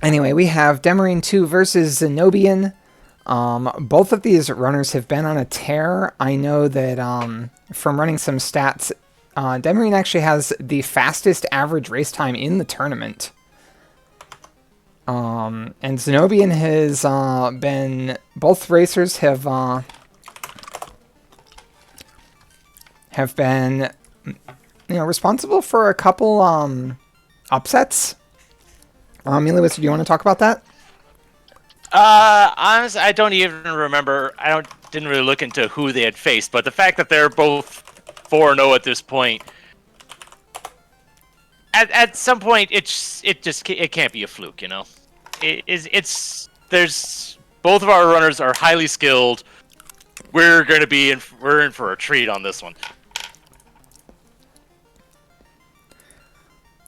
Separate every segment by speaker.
Speaker 1: Anyway, we have Demerine 2 versus Zen0bian. Both of these runners have been on a tear. I know that from running some stats, Demerine actually has the fastest average race time in the tournament. And Zen0bian has been... Both racers have been, responsible for a couple upsets. Milius, do you want to talk about that?
Speaker 2: Honestly, I don't even remember. Didn't really look into who they had faced, but the fact that they're both 4-0 at this point, at some point, it can't be a fluke, you know. There's both of our runners are highly skilled. We're in for a treat on this one.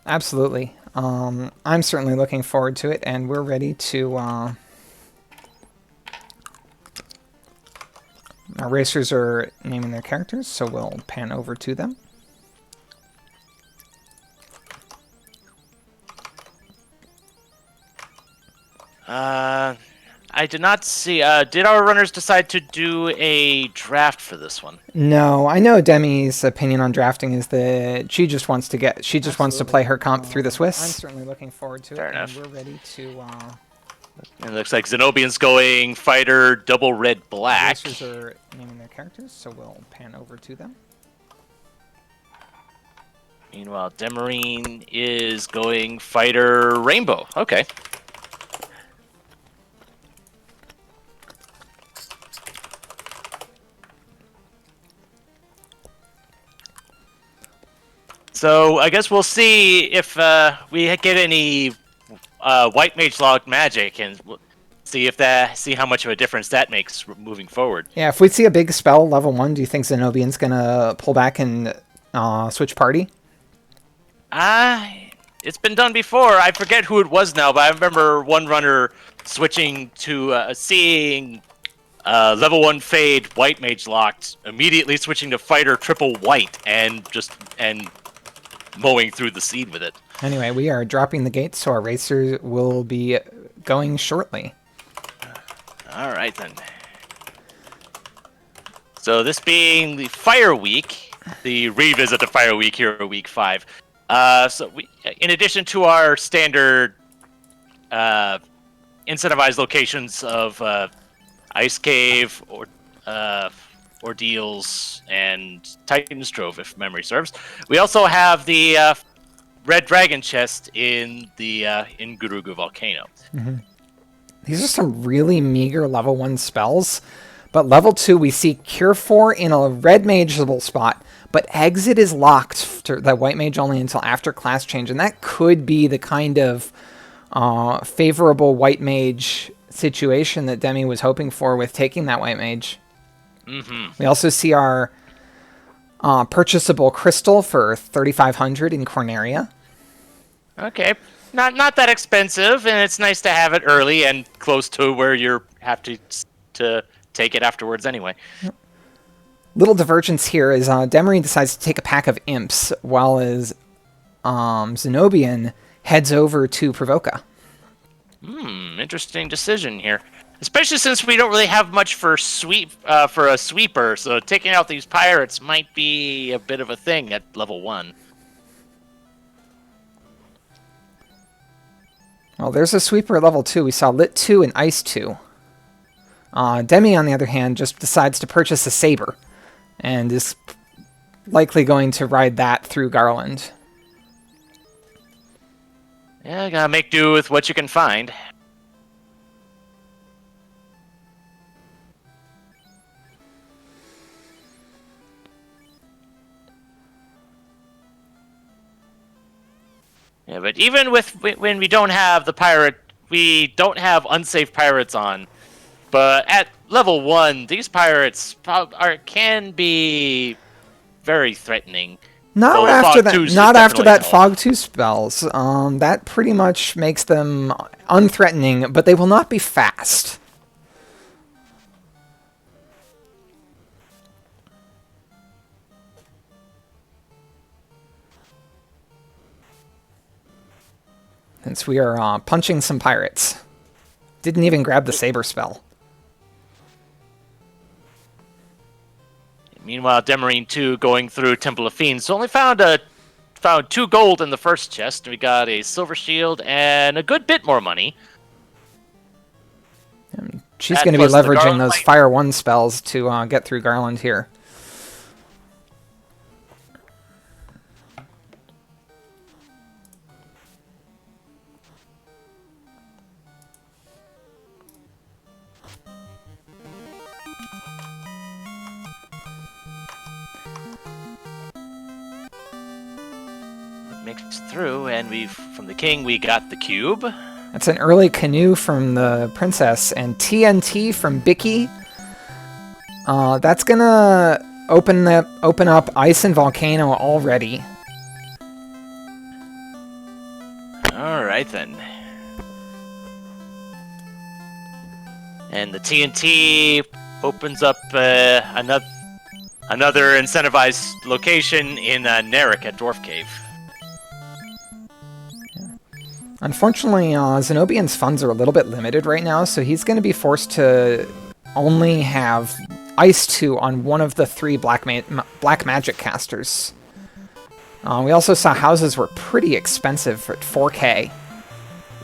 Speaker 1: Absolutely. I'm certainly looking forward to it, and we're ready to... Our racers are naming their characters, so we'll pan over to them.
Speaker 2: I did not see. Did our runners decide to do a draft for this one?
Speaker 1: No, I know Demi's opinion on drafting is that she just wants to play her comp through the Swiss. I'm certainly looking forward to
Speaker 2: Fair
Speaker 1: it.
Speaker 2: enough.
Speaker 1: And we're ready to.
Speaker 2: It looks like Zen0bian's going fighter double red black.
Speaker 1: Racers are naming their characters, so we'll pan over to them.
Speaker 2: Meanwhile, Demerine is going fighter rainbow. Okay. So I guess we'll see if we get any white mage logged magic, and we'll see how much of a difference that makes moving forward.
Speaker 1: Yeah, if we see a big spell level 1, do you think Zen0bian's gonna pull back and switch party?
Speaker 2: It's been done before. I forget who it was now, but I remember one runner switching to seeing level 1 fade white mage locked, immediately switching to fighter triple white and mowing through the seed with it.
Speaker 1: Anyway, we are dropping the gates, so our racers will be going shortly.
Speaker 2: All right, then. So this being the Fire Week, the revisit to Fire Week here at Week 5. In addition to our standard incentivized locations of Ice Cave, or Ordeals, and Titan's Trove, if memory serves, we also have the Red Dragon Chest in Gurugu Volcano.
Speaker 1: Mm-hmm. These are some really meager level 1 spells, but level 2 we see Cure 4 in a red mageable spot, but Exit is locked to that white mage only until after class change, and that could be the kind of favorable white mage situation that Demi was hoping for with taking that white mage.
Speaker 2: Mm-hmm.
Speaker 1: We also see our purchasable crystal for 3,500 in Corneria.
Speaker 2: Okay, not that expensive, and it's nice to have it early and close to where you have to take it afterwards anyway.
Speaker 1: Yep. Little divergence here is Demerine decides to take a pack of imps, while as Zen0bian heads over to Provoca.
Speaker 2: Interesting decision here. Especially since we don't really have much for a sweeper, so taking out these pirates might be a bit of a thing at level 1.
Speaker 1: Well, there's a sweeper at level 2. We saw Lit 2 and Ice 2. Demi, on the other hand, just decides to purchase a saber, and is likely going to ride that through Garland.
Speaker 2: Yeah, gotta make do with what you can find. Yeah, but even when we don't have the pirate, we don't have unsafe pirates on. But at level 1, these pirates can be very threatening.
Speaker 1: Not after that Fog 2 spells. That pretty much makes them unthreatening, but they will not be fast. since we are punching some pirates. Didn't even grab the saber spell.
Speaker 2: Meanwhile, Demerine 2 going through Temple of Fiends only found 2 gold in the first chest. We got a silver shield and a good bit more money.
Speaker 1: She's going to be leveraging those Fire 1 spells to get through Garland here.
Speaker 2: Mixed through, and from the king we got the cube.
Speaker 1: That's an early canoe from the princess, and TNT from Bicky. That's gonna open up Ice and Volcano already.
Speaker 2: All right then. And the TNT opens up another incentivized location in Narek at Dwarf Cave.
Speaker 1: Unfortunately, Zen0bian's funds are a little bit limited right now, so he's going to be forced to only have Ice 2 on one of the 3 black magic casters. We also saw houses were pretty expensive at 4K.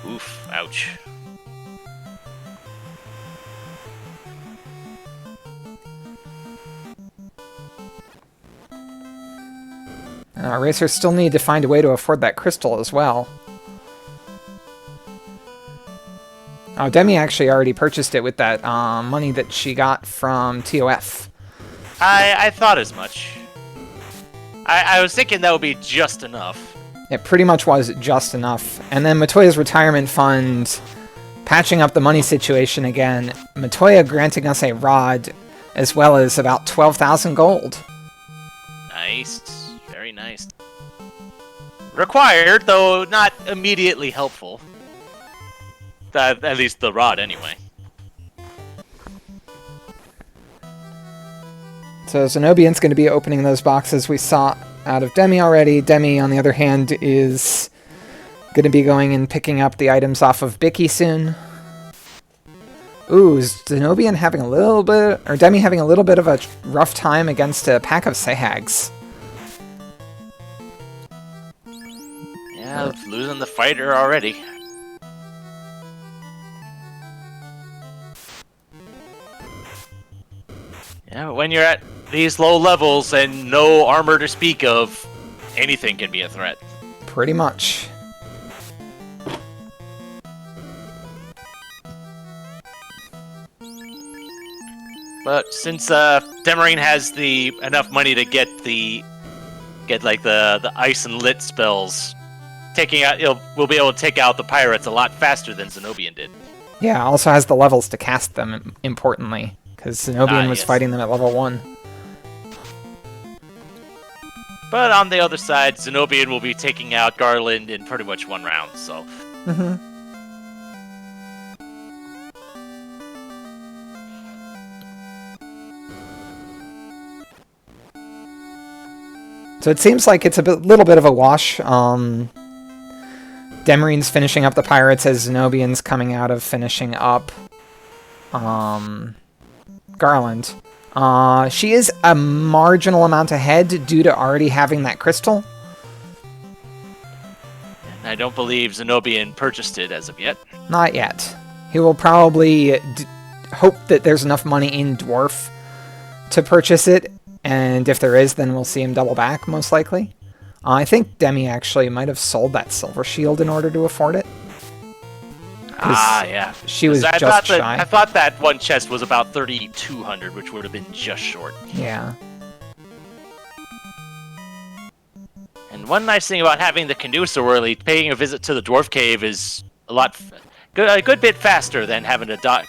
Speaker 2: Oof, ouch.
Speaker 1: Racers still need to find a way to afford that crystal as well. Oh, Demi actually already purchased it with that money that she got from TOF.
Speaker 2: I thought as much. I was thinking that would be just enough.
Speaker 1: It pretty much was just enough. And then Matoya's retirement fund, patching up the money situation again. Matoya granting us a rod, as well as about 12,000 gold.
Speaker 2: Nice. Very nice. Required, though not immediately helpful. At least the rod, anyway.
Speaker 1: So Zen0bian's going to be opening those boxes we saw out of Demi already. Demi, on the other hand, is going to be going and picking up the items off of Bicky soon. Ooh, is Zen0bian having a little bit, or Demi having a little bit of a rough time against a pack of Sahags?
Speaker 2: Yeah, losing the fighter already. Yeah, when you're at these low levels and no armor to speak of, anything can be a threat.
Speaker 1: Pretty much.
Speaker 2: But since Demerine has enough money to get the ice and lit spells, we'll be able to take out the pirates a lot faster than Zen0bian did.
Speaker 1: Yeah, also has the levels to cast them, importantly. Because Zen0bian was fighting them at level 1.
Speaker 2: But on the other side, Zen0bian will be taking out Garland in pretty much 1 round, so...
Speaker 1: So it seems like it's a little bit of a wash. Demerine's finishing up the pirates as Zen0bian's coming out of finishing up... Garland. She is a marginal amount ahead due to already having that crystal.
Speaker 2: I don't believe Zen0bian purchased it as of yet.
Speaker 1: Not yet. He will probably hope that there's enough money in Dwarf to purchase it, and if there is, then we'll see him double back, most likely. I think Demi actually might have sold that silver shield in order to afford it.
Speaker 2: Yeah.
Speaker 1: She was just shy.
Speaker 2: I thought that one chest was about 3,200, which would have been just short.
Speaker 1: Yeah.
Speaker 2: And one nice thing about having the canoe so early, paying a visit to the dwarf cave is a good bit faster than having to dock.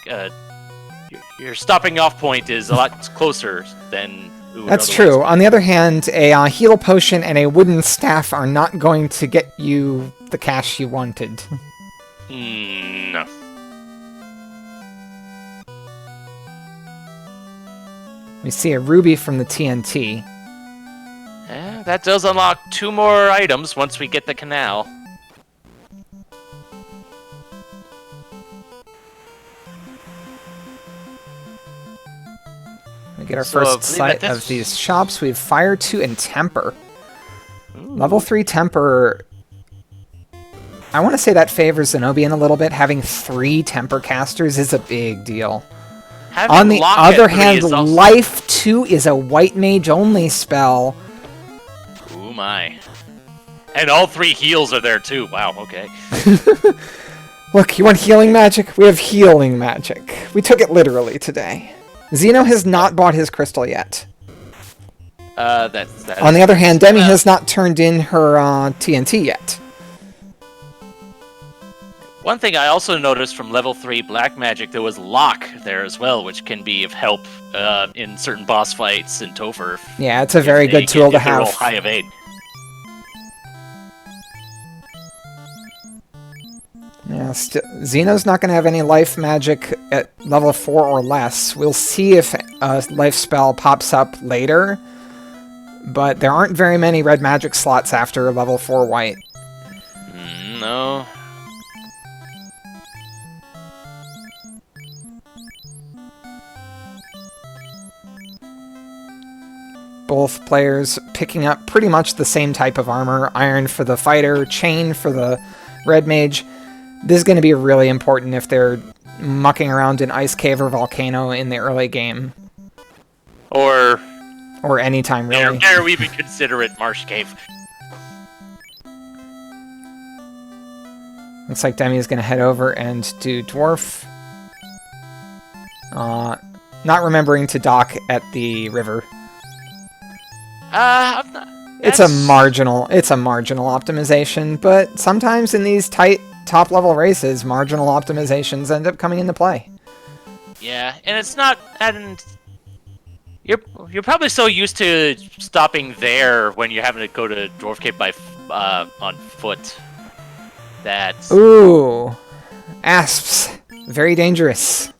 Speaker 2: Your stopping off point is a lot closer than.
Speaker 1: That's true. On the other hand, a heal potion and a wooden staff are not going to get you the cash you wanted.
Speaker 2: No.
Speaker 1: We see a ruby from the TNT.
Speaker 2: That does unlock 2 more items once we get the canal.
Speaker 1: We get our
Speaker 2: So, I
Speaker 1: first
Speaker 2: believe
Speaker 1: sight
Speaker 2: at
Speaker 1: of
Speaker 2: this-
Speaker 1: these shops. We have Fire 2 and Temper.
Speaker 2: Ooh.
Speaker 1: Level 3 Temper... I want to say that favors Zen0bian a little bit. Having 3 Temper casters is a big deal.
Speaker 2: Having
Speaker 1: On the
Speaker 2: Lock at
Speaker 1: other
Speaker 2: 3
Speaker 1: hand,
Speaker 2: is also-
Speaker 1: Life 2 is a White Mage only spell.
Speaker 2: Ooh my. And all 3 heals are there too. Wow, okay.
Speaker 1: Look, you want healing magic? We have healing magic. We took it literally today. Zeno has not bought his crystal yet.
Speaker 2: That's
Speaker 1: On the other hand, Demi has not turned in her TNT yet.
Speaker 2: One thing I also noticed from level 3 black magic, there was lock there as well, which can be of help in certain boss fights in Topher.
Speaker 1: Yeah, it's a very good tool to
Speaker 2: If they roll
Speaker 1: have.
Speaker 2: high evade.
Speaker 1: Yeah, Xeno's not going to have any life magic at level 4 or less. We'll see if a life spell pops up later, but there aren't very many red magic slots after level 4 white.
Speaker 2: No.
Speaker 1: Both players picking up pretty much the same type of armor. Iron for the fighter, chain for the red mage. This is going to be really important if they're mucking around in Ice Cave or Volcano in the early game.
Speaker 2: Or
Speaker 1: any time, really.
Speaker 2: dare we even consider it Marsh Cave?
Speaker 1: Looks like Demi is going to head over and do Dwarf. Not remembering to dock at the river.
Speaker 2: I'm not,
Speaker 1: It's a marginal optimization, but sometimes in these tight top-level races, marginal optimizations end up coming into play.
Speaker 2: Yeah, and it's not... And you're probably so used to stopping there when you're having to go to Dwarf Cave by on foot that...
Speaker 1: Ooh. Asps. Very dangerous.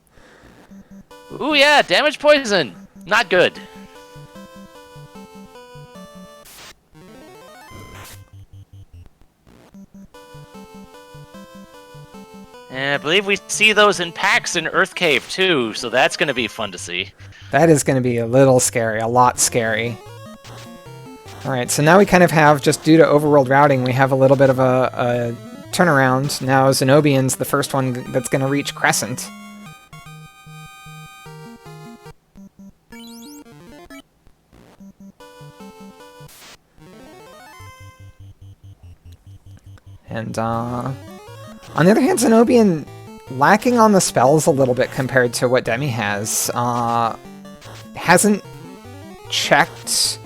Speaker 2: Ooh, yeah, damage poison. Not good. And I believe we see those in packs in Earth Cave, too, so that's going to be fun to see.
Speaker 1: That is going to be a little scary, a lot scary. Alright, so now we kind of have, just due to overworld routing, we have a little bit of a turnaround. Now Zen0bian's the first one that's going to reach Crescent. And, on the other hand, Zen0bian lacking on the spells a little bit compared to what Demi has. Hasn't checked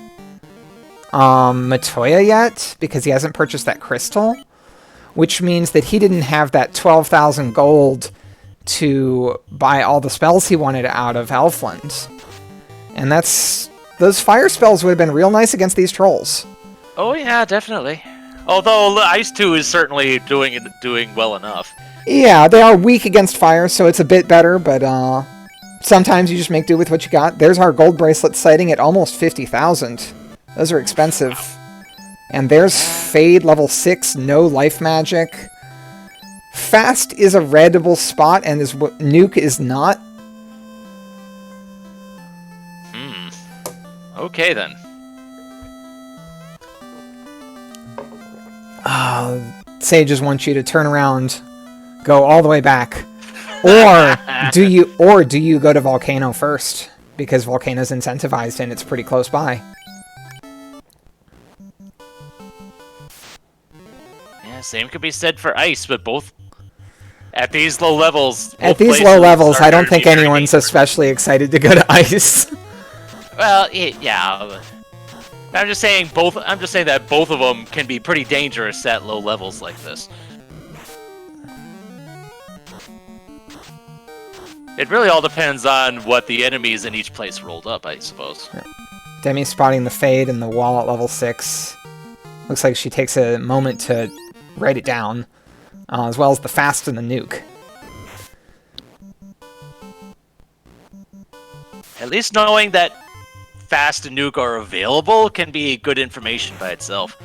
Speaker 1: Matoya yet, because he hasn't purchased that crystal, which means that he didn't have that 12,000 gold to buy all the spells he wanted out of Elfland. And those fire spells would have been real nice against these trolls.
Speaker 2: Oh, yeah, definitely. Although Ice 2 is certainly doing well enough.
Speaker 1: Yeah, they are weak against fire, so it's a bit better, but sometimes you just make do with what you got. There's our gold bracelet sighting at almost 50,000. Those are expensive. And there's Fade level 6, no life magic. Fast is a readable spot, and Nuke is not.
Speaker 2: Okay, then.
Speaker 1: Sages want you to turn around, go all the way back, or do you go to Volcano first, because Volcano's incentivized and it's pretty close by.
Speaker 2: Yeah, same could be said for Ice, but both at these low levels.
Speaker 1: At these low levels, I don't think anyone's especially excited to go to Ice.
Speaker 2: Well, yeah. I'm just saying that both of them can be pretty dangerous at low levels like this. It really all depends on what the enemies in each place rolled up, I suppose.
Speaker 1: Demi spotting the Fade and the wall at level 6. Looks like she takes a moment to write it down, as well as the Fast and the Nuke.
Speaker 2: At least knowing that Fast and Nuke are available can be good information by itself.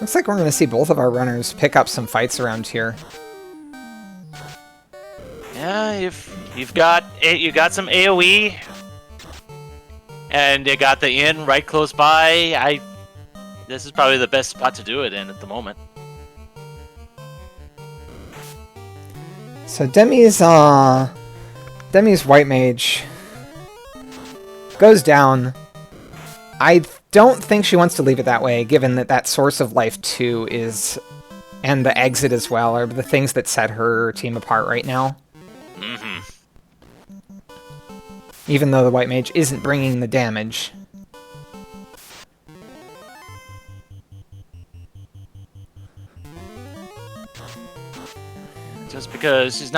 Speaker 1: Looks like we're going to see both of our runners pick up some fights around here.
Speaker 2: Yeah, if you got some AoE, and you got the inn right close by, this is probably the best spot to do it in at the moment.
Speaker 1: So Demi's white mage goes down. I don't think she wants to leave it that way, given that that source of life 2 is, and the exit as well, are the things that set her team apart right now.
Speaker 2: Mm-hmm.
Speaker 1: Even though the white mage isn't bringing the damage.
Speaker 2: Just because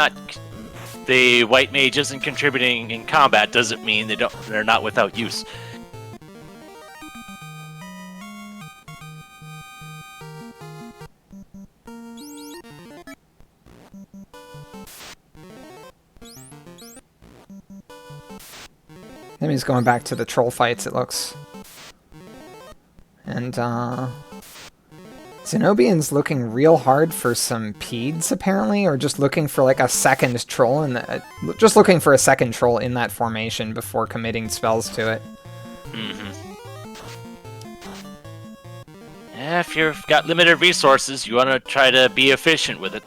Speaker 2: the white mage isn't contributing in combat doesn't mean they're not without use.
Speaker 1: Demi's going back to the troll fights, it looks. And Zen0bian's looking real hard for some peds, apparently, or just looking for like a second troll in just looking for a second troll in that formation before committing spells to it.
Speaker 2: Mm-hmm. Yeah, if you've got limited resources, you want to try to be efficient with it.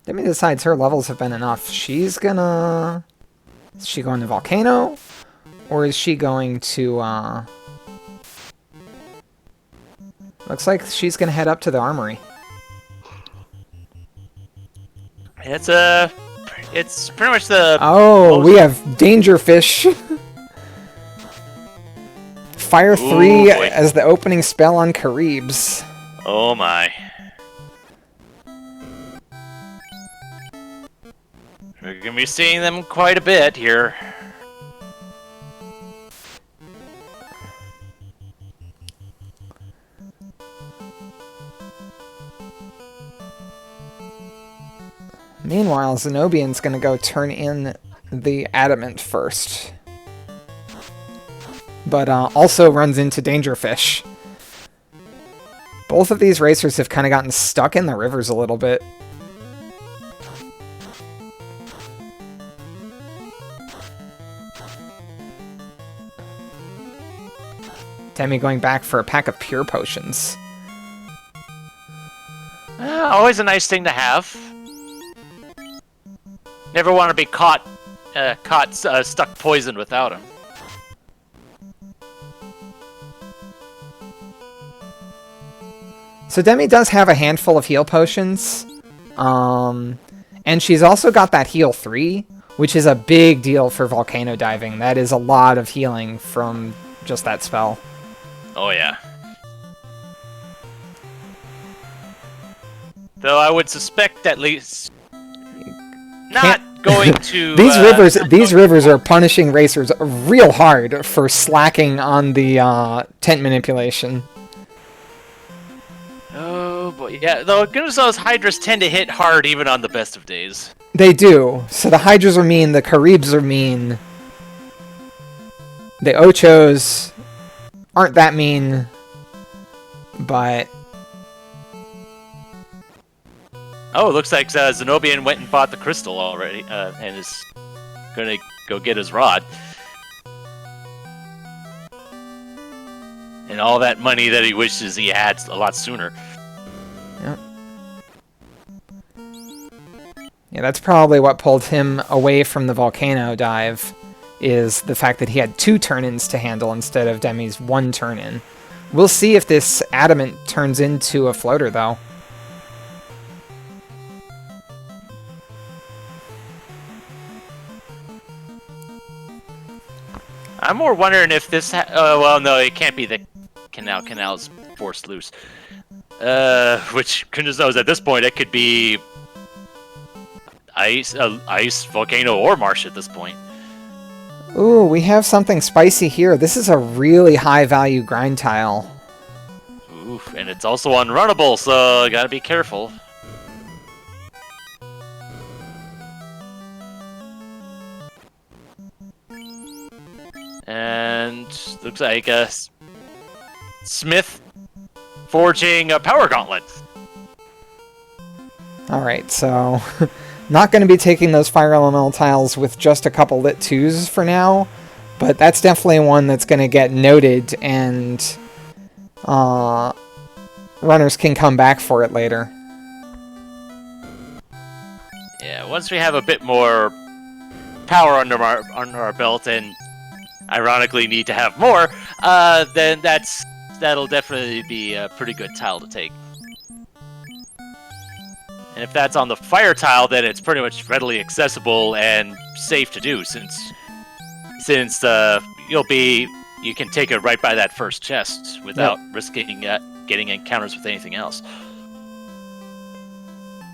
Speaker 1: Demi decides her levels have been enough. She's gonna... Is she going to Volcano? Or is she going to, Looks like she's gonna head up to the armory.
Speaker 2: It's pretty much the...
Speaker 1: Oh, we have Dangerfish. Fire 3 as the opening spell on Caribs.
Speaker 2: Oh my. We're gonna be seeing them quite a bit here.
Speaker 1: Meanwhile, Zen0bian's gonna go turn in the Adamant first. But also runs into Dangerfish. Both of these racers have kind of gotten stuck in the rivers a little bit. Demi going back for a pack of pure potions.
Speaker 2: Always a nice thing to have. Never want to be stuck poisoned without him.
Speaker 1: So Demi does have a handful of heal potions. And she's also got that heal 3, which is a big deal for volcano diving. That is a lot of healing from just that spell.
Speaker 2: Oh yeah. Though I would suspect at least not going to
Speaker 1: these rivers are punishing racers real hard for slacking on the tent manipulation.
Speaker 2: Oh boy, yeah. Though goodness, those hydras tend to hit hard even on the best of days.
Speaker 1: They do. So the hydras are mean. The Caribs are mean. The Ochos aren't that mean, but...
Speaker 2: Oh, it looks like Zen0bian went and bought the crystal already, and is gonna go get his rod. And all that money that he wishes he had a lot sooner.
Speaker 1: Yep. Yeah, that's probably what pulled him away from the volcano dive, is the fact that he had 2 turn-ins to handle instead of Demi's 1 turn-in. We'll see if this Adamant turns into a floater, though.
Speaker 2: I'm more wondering if this... well, no, it can't be the canal's forced loose. Which, goodness knows, at this point, it could be... ice, volcano, or marsh at this point.
Speaker 1: Ooh, we have something spicy here. This is a really high-value grind tile.
Speaker 2: Oof, and it's also unrunnable, so you gotta be careful. And looks like Smith forging a power gauntlet.
Speaker 1: Alright, so not going to be taking those fire elemental tiles with just a couple lit 2s for now, but that's definitely one that's going to get noted, and runners can come back for it later.
Speaker 2: Yeah, once we have a bit more power under our belt, and ironically need to have more, then that'll definitely be a pretty good tile to take. And if that's on the fire tile, then it's pretty much readily accessible and safe to do, since you can take it right by that first chest without risking getting encounters with anything else.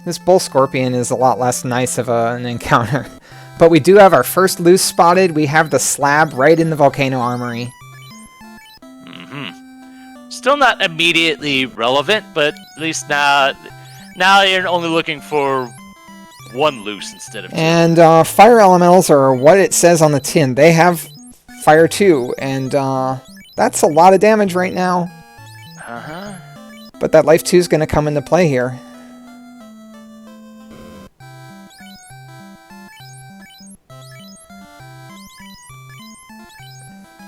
Speaker 1: This bull scorpion is a lot less nice of an encounter. But we do have our first loose spotted. We have the slab right in the volcano armory.
Speaker 2: Still not immediately relevant, but at least now you're only looking for one loose instead of two.
Speaker 1: And fire elementals are what it says on the tin. They have fire 2, and that's a lot of damage right now. But that life 2 is going to come into play here.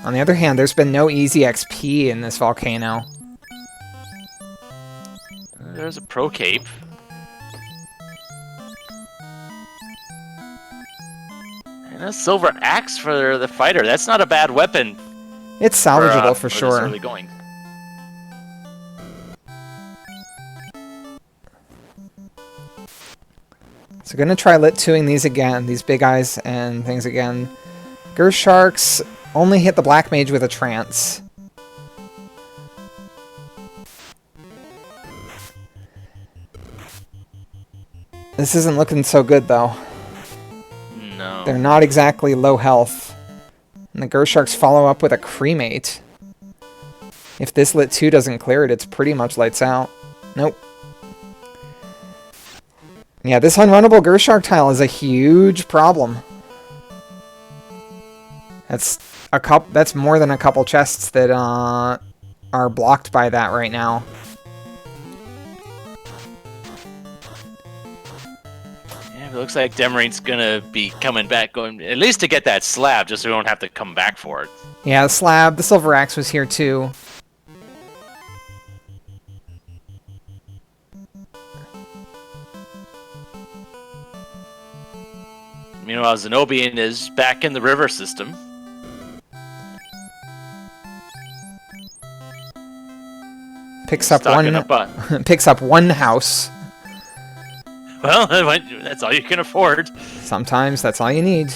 Speaker 1: On the other hand, there's been no easy XP in this volcano.
Speaker 2: There's a pro cape. And a silver axe for the fighter. That's not a bad weapon.
Speaker 1: It's salvageable for sure.
Speaker 2: Early going.
Speaker 1: So gonna try lit 2ing these again, these big eyes and things again. Gersharks only hit the black mage with a trance. This isn't looking so good though.
Speaker 2: No.
Speaker 1: They're not exactly low health. And the Gersharks follow up with a cremate. If this lit 2 doesn't clear it, it's pretty much lights out. Nope. Yeah, this unrunnable Gershark tile is a huge problem. That's more than a couple chests that are blocked by that right now.
Speaker 2: Yeah, it looks like Demerine's gonna be coming back, going at least to get that slab, just so we don't have to come back for it.
Speaker 1: Yeah, the slab, the silver axe was here too.
Speaker 2: Meanwhile, Zen0bian is back in the river system.
Speaker 1: Picks up one house.
Speaker 2: Well, that's all you can afford.
Speaker 1: Sometimes that's all you need.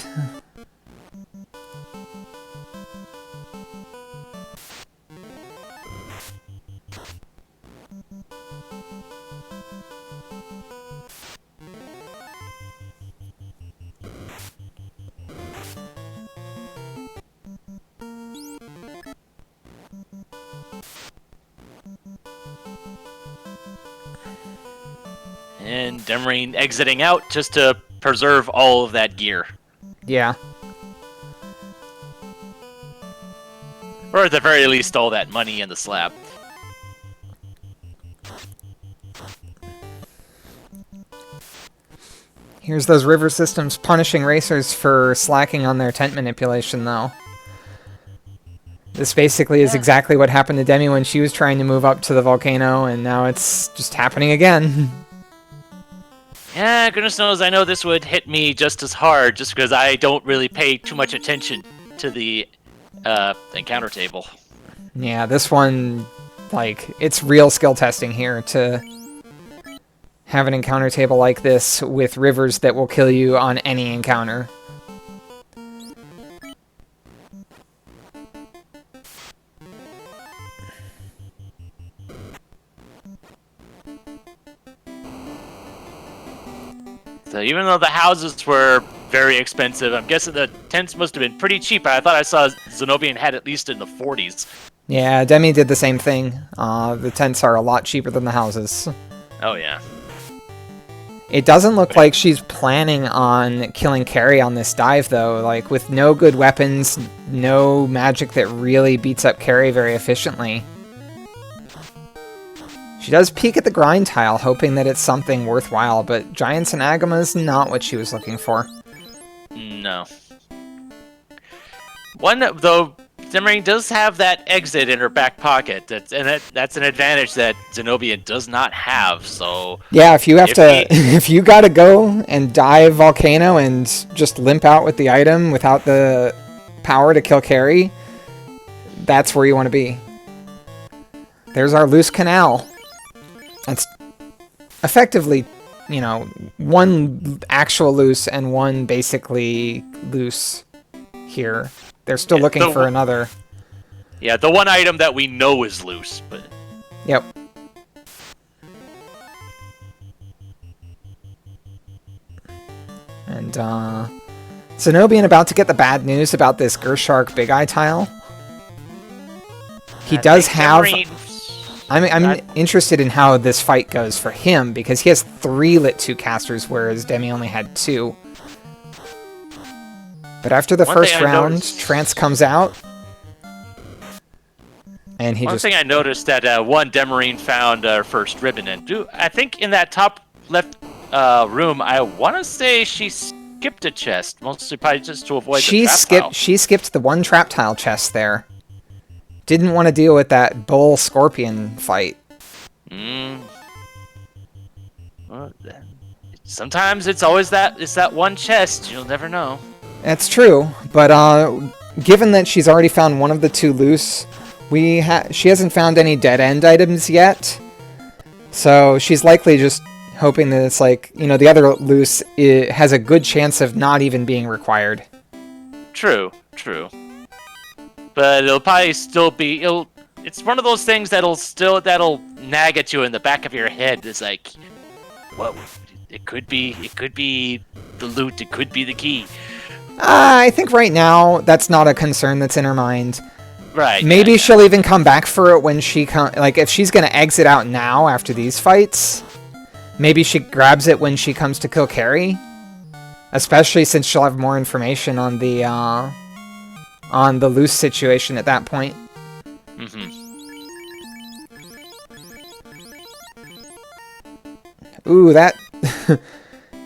Speaker 2: And Demerine exiting out just to preserve all of that gear.
Speaker 1: Yeah.
Speaker 2: Or at the very least, all that money in the slab.
Speaker 1: Here's those river systems punishing racers for slacking on their tent manipulation, though. This basically is exactly what happened to Demi when she was trying to move up to the volcano, and now it's just happening again.
Speaker 2: Yeah, goodness knows, I know this would hit me just as hard, just because I don't really pay too much attention to the encounter table.
Speaker 1: Yeah, this one, like, it's real skill testing here to have an encounter table like this with rivers that will kill you on any encounter.
Speaker 2: So even though the houses were very expensive, I'm guessing the tents must have been pretty cheap. I thought I saw Zen0bian had at least in the 40s.
Speaker 1: Yeah, Demi did the same thing. The tents are a lot cheaper than the houses.
Speaker 2: Oh, yeah.
Speaker 1: It doesn't look like she's planning on killing Carrie on this dive, though. Like, with no good weapons, no magic that really beats up Carrie very efficiently. She does peek at the grind tile, hoping that it's something worthwhile, but Giants and Agama is not what she was looking for.
Speaker 2: No. One, though, Demerine does have that exit in her back pocket. That's an advantage that Zen0bian does not have, so...
Speaker 1: Yeah, if you have if you gotta go and dive Volcano and just limp out with the item without the power to kill carry, that's where you want to be. There's our loose canal. That's effectively, you know, one actual loose and one basically loose here. They're still looking for another.
Speaker 2: Yeah, the one item that we know is loose, but...
Speaker 1: Yep. And, Zen0bian about to get the bad news about this Gershark Big Eye tile. He does have... I'm interested in how this fight goes for him, because he has 3 Lit 2 casters, whereas Demi only had 2. But after the first round, Trance comes out, and he
Speaker 2: One thing I noticed that Demerine found our first ribbon in. I think in that top left room, I want to say she skipped a chest, mostly probably just to avoid the trap tile.
Speaker 1: She skipped the one trap tile chest there. Didn't want to deal with that bull scorpion fight.
Speaker 2: Well, sometimes it's always that one chest. You'll never know.
Speaker 1: That's true, but given that she's already found one of the 2 loose, she hasn't found any dead end items yet. So she's likely just hoping that it's like, you know, the other loose has a good chance of not even being required.
Speaker 2: True. But it'll probably still be. It's one of those things that'll nag at you in the back of your head. It's like, well, it could be the loot. It could be the key.
Speaker 1: I think right now that's not a concern that's in her mind.
Speaker 2: Right.
Speaker 1: Maybe she'll even come back for it when she like if she's gonna exit out now after these fights. Maybe she grabs it when she comes to kill carry, especially since she'll have more information on the loose situation at that point. Ooh, that...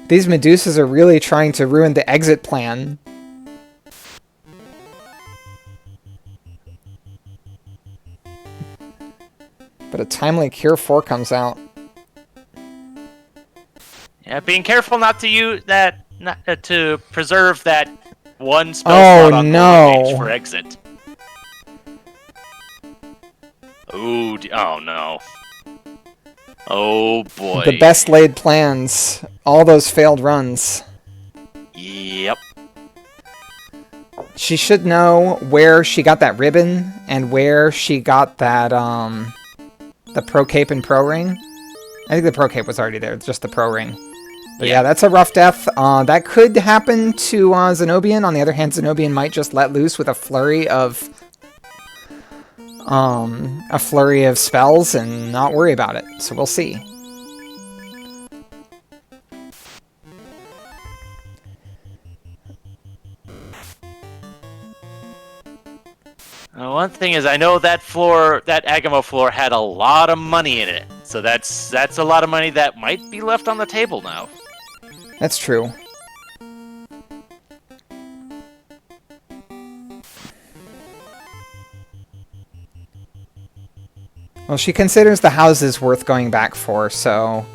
Speaker 1: These Medusas are really trying to ruin the exit plan. But a timely Cure 4 comes out.
Speaker 2: Yeah, being careful not to use that, to preserve that one spell slot on the page for exit. Ooh, oh no. Oh boy.
Speaker 1: The best laid plans. All those failed runs.
Speaker 2: Yep.
Speaker 1: She should know where she got that ribbon and where she got that, the Pro Cape and Pro Ring. I think the Pro Cape was already there, just the Pro Ring. But yeah, that's a rough death. That could happen to Zen0bian. On the other hand, Zen0bian might just let loose with a flurry of spells and not worry about it. So we'll see.
Speaker 2: One thing is, I know that floor, that Agamo floor, had a lot of money in it. So that's a lot of money that might be left on the table now.
Speaker 1: That's true. Well, she considers the houses worth going back for, so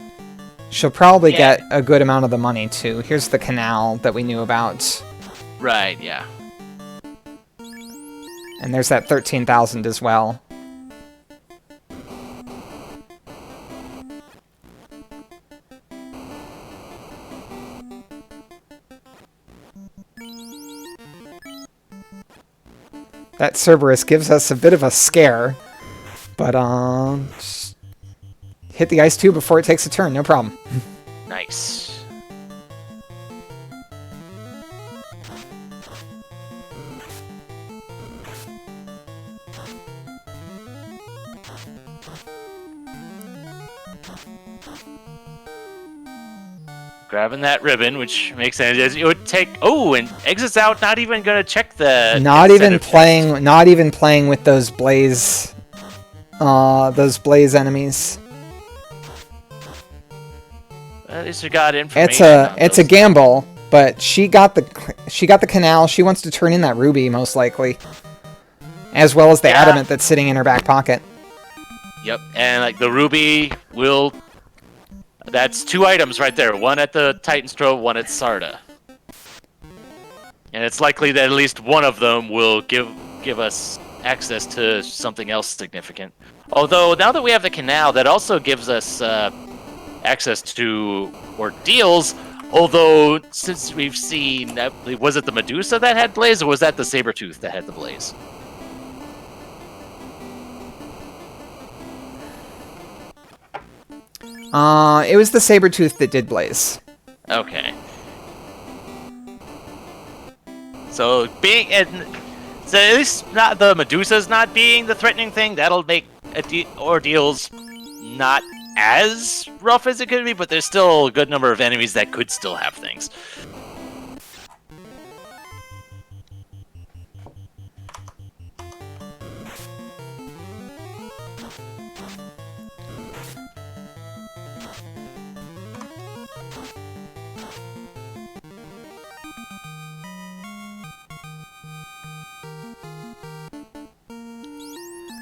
Speaker 1: she'll probably get a good amount of the money, too. Here's the canal that we knew about.
Speaker 2: Right, yeah.
Speaker 1: And there's that 13,000 as well. That Cerberus gives us a bit of a scare, but just hit the ice tube before it takes a turn, no problem.
Speaker 2: Nice. Grabbing that ribbon, which makes sense. It would take. Oh, and exits out. Not even gonna check the.
Speaker 1: Not even playing. Not even playing with those blaze. Those blaze enemies.
Speaker 2: At least we got information.
Speaker 1: It's a gamble, but she got the canal. She wants to turn in that ruby, most likely, as well as the adamant that's sitting in her back pocket.
Speaker 2: Yep, and like the ruby will. That's 2 items right there. One at the Titan's Trove, one at Sarda. And it's likely that at least one of them will give us access to something else significant. Although now that we have the canal, that also gives us access to ordeals. Although since we've seen, was it the Medusa that had blaze, or was that the Sabertooth that had the blaze?
Speaker 1: It was the Sabertooth that did blaze.
Speaker 2: Okay. So at least not the Medusa's not being the threatening thing. That'll make ordeals not as rough as it could be, but there's still a good number of enemies that could still have things.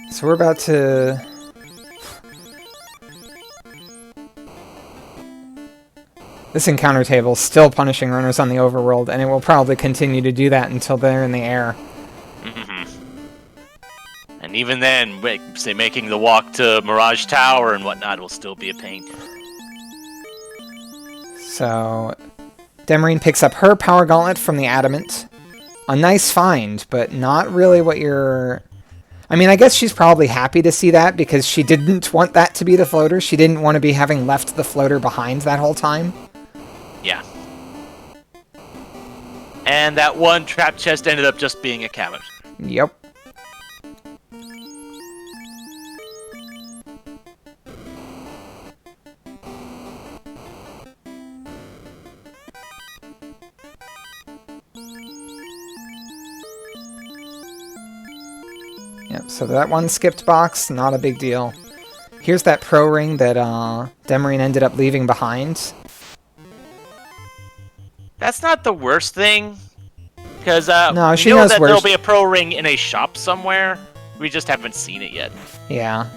Speaker 1: So we're about to... This encounter table is still punishing runners on the overworld, and it will probably continue to do that until they're in the air.
Speaker 2: And even then, say making the walk to Mirage Tower and whatnot will still be a pain.
Speaker 1: So, Demerine picks up her power gauntlet from the adamant. A nice find, but not really what you're... I mean, I guess she's probably happy to see that because she didn't want that to be the floater. She didn't want to be having left the floater behind that whole time.
Speaker 2: Yeah. And that one trap chest ended up just being a cabinet.
Speaker 1: Yep. Yep, so that one skipped box, not a big deal. Here's that pro ring that Demerine ended up leaving behind.
Speaker 2: That's not the worst thing, because
Speaker 1: no, she
Speaker 2: we know
Speaker 1: knows
Speaker 2: that
Speaker 1: where
Speaker 2: there'll be a pro ring in a shop somewhere. We just haven't seen it yet.
Speaker 1: Yeah.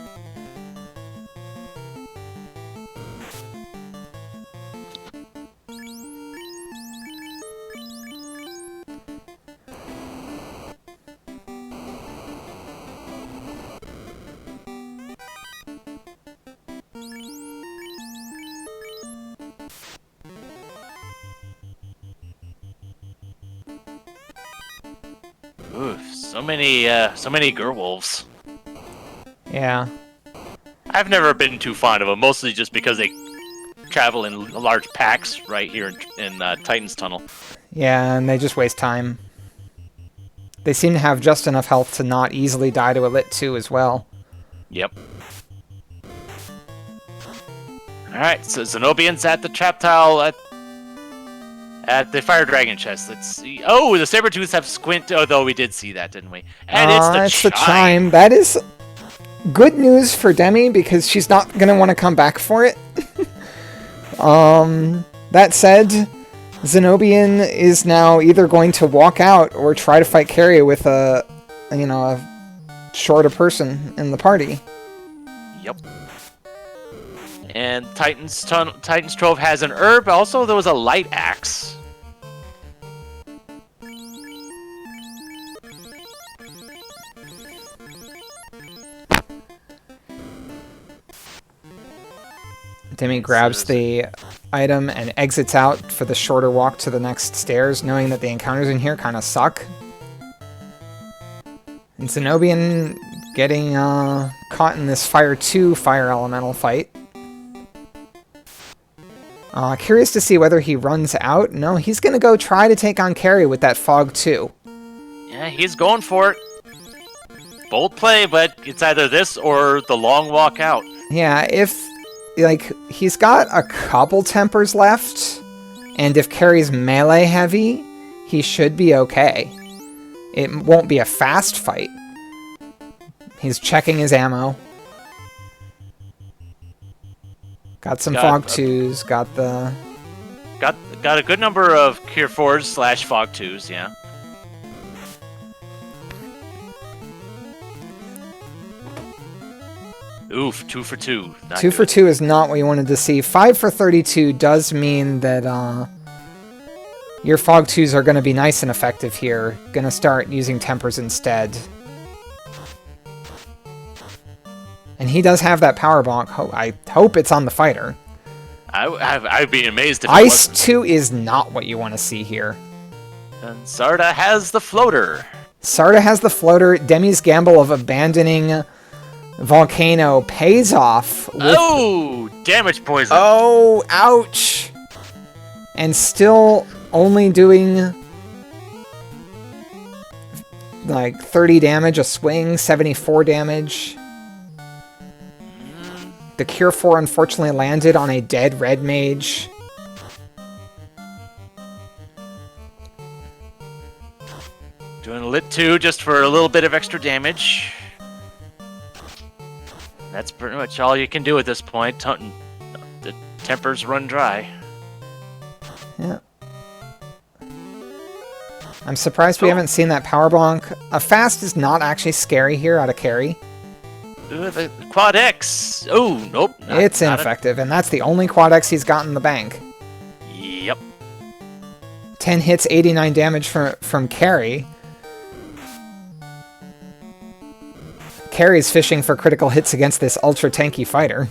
Speaker 2: Oof, so many Gerwolves.
Speaker 1: Yeah.
Speaker 2: I've never been too fond of them, mostly just because they travel in large packs right here in Titan's Tunnel.
Speaker 1: Yeah, and they just waste time. They seem to have just enough health to not easily die to a Lit 2 as well.
Speaker 2: Yep. Alright, so Zen0bian's at the trap tile at the Fire Dragon chest. Let's see. Oh, the Sabertooths have squint, although we did see that, didn't we? And it's the chime.
Speaker 1: That is good news for Demi, because she's not going to want to come back for it. That said, Zen0bian is now either going to walk out or try to fight Carrie with a shorter person in the party.
Speaker 2: Yep. And Titan's Trove has an herb. Also, there was a light axe.
Speaker 1: Demi grabs the item and exits out for the shorter walk to the next stairs, knowing that the encounters in here kind of suck. And Zen0bian getting caught in this Fire 2 Fire Elemental fight. Curious to see whether he runs out. No, he's going to go try to take on Carrie with that Fog 2.
Speaker 2: Yeah, he's going for it. Bold play, but it's either this or the long walk out.
Speaker 1: Yeah, he's got a couple tempers left, and if Carrie's melee heavy, he should be okay. It won't be a fast fight. He's checking his ammo. Got some Fog 2s, got the...
Speaker 2: Got a good number of Cure 4s / Fog 2s, yeah. Oof, 2 for 2.
Speaker 1: 2 for 2 is not what you wanted to see. 5 for 32 does mean that your Fog 2s are going to be nice and effective here. Going to start using Tempers instead. And he does have that power bonk. I hope it's on the fighter.
Speaker 2: I'd be amazed if it
Speaker 1: Ice
Speaker 2: wasn't.
Speaker 1: 2 is not what you want to see here.
Speaker 2: And Sarda has the floater.
Speaker 1: Sarda has the floater. Demi's gamble of abandoning Volcano pays off.
Speaker 2: Oh, damage poison.
Speaker 1: Oh, ouch. And still only doing like 30 damage a swing, 74 damage. The Cure 4 unfortunately landed on a dead red mage.
Speaker 2: Doing a lit 2 just for a little bit of extra damage. That's pretty much all you can do at this point. The tempers run dry.
Speaker 1: Yeah. I'm surprised we haven't seen that power bonk. A fast is not actually scary here out of carry.
Speaker 2: Ooh, the Quad X. Oh, nope.
Speaker 1: It's ineffective, and that's the only Quad X he's got in the bank.
Speaker 2: Yep.
Speaker 1: 10 hits, 89 damage from carry. Carry's fishing for critical hits against this ultra tanky fighter.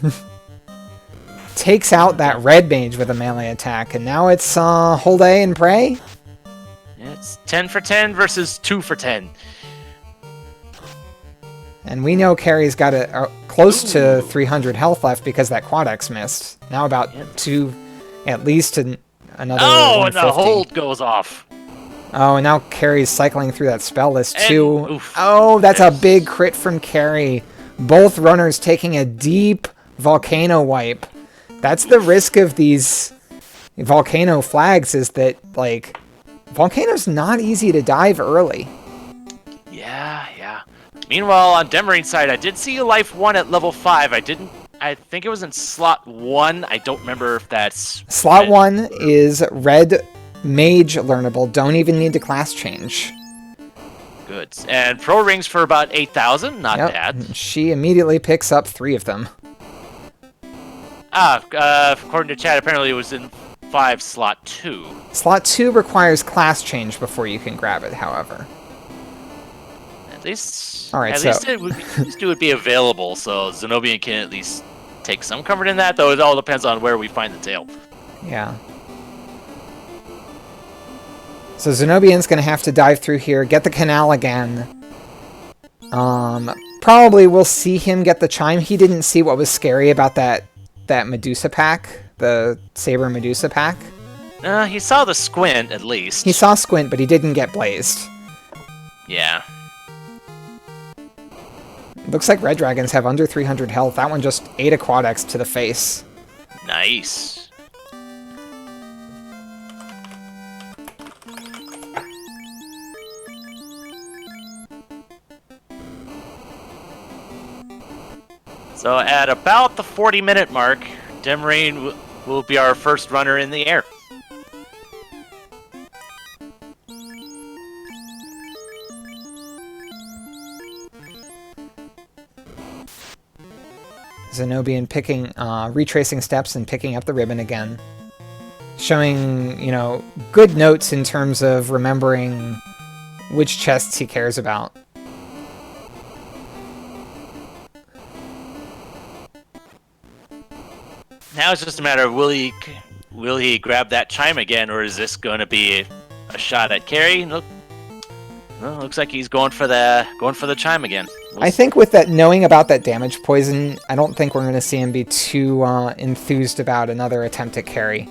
Speaker 1: Takes out that red mage with a melee attack, and now it's hold A and pray.
Speaker 2: It's 10 for 10 versus 2 for 10.
Speaker 1: And we know Carry's got close to 300 health left because that Quad X missed. Now about at least another
Speaker 2: Oh,
Speaker 1: 150.
Speaker 2: and the hold goes off.
Speaker 1: Oh, and now Carry's cycling through that spell list too.
Speaker 2: Oof.
Speaker 1: Oh, that's a big crit from Carry. Both runners taking a deep Volcano wipe. That's the risk of these Volcano flags, is that, like, Volcano's not easy to dive early.
Speaker 2: Yeah. Meanwhile, on Demerine's side, I did see a life 1 at level 5. I think it was in slot 1. I don't remember if that's...
Speaker 1: Slot 1 is red mage learnable. Don't even need to class change.
Speaker 2: Good. And pro rings for about 8,000. Not bad.
Speaker 1: She immediately picks up 3 of them.
Speaker 2: According to chat, apparently it was in 5 slot 2.
Speaker 1: Slot 2 requires class change before you can grab it, however.
Speaker 2: At least...
Speaker 1: All right,
Speaker 2: at least it would be available, so Zen0bian can at least take some comfort in that, though it all depends on where we find the tail.
Speaker 1: Yeah. So Zen0bian's going to have to dive through here, get the canal again. Probably we'll see him get the chime. He didn't see what was scary about that Medusa pack, the Saber Medusa pack.
Speaker 2: He saw the squint, at least.
Speaker 1: He saw squint, but he didn't get blazed.
Speaker 2: Yeah.
Speaker 1: Looks like red dragons have under 300 health. That one just ate a Quad X to the face.
Speaker 2: Nice. So at about the 40-minute mark, Demerine will be our first runner in the air.
Speaker 1: Zen0bian retracing steps and picking up the ribbon again. Showing, good notes in terms of remembering which chests he cares about.
Speaker 2: Now it's just a matter of will he grab that chime again, or is this going to be a shot at carry? Looks like he's going for the chime again.
Speaker 1: I think with that, knowing about that damage poison, I don't think we're going to see him be too enthused about another attempt at carry.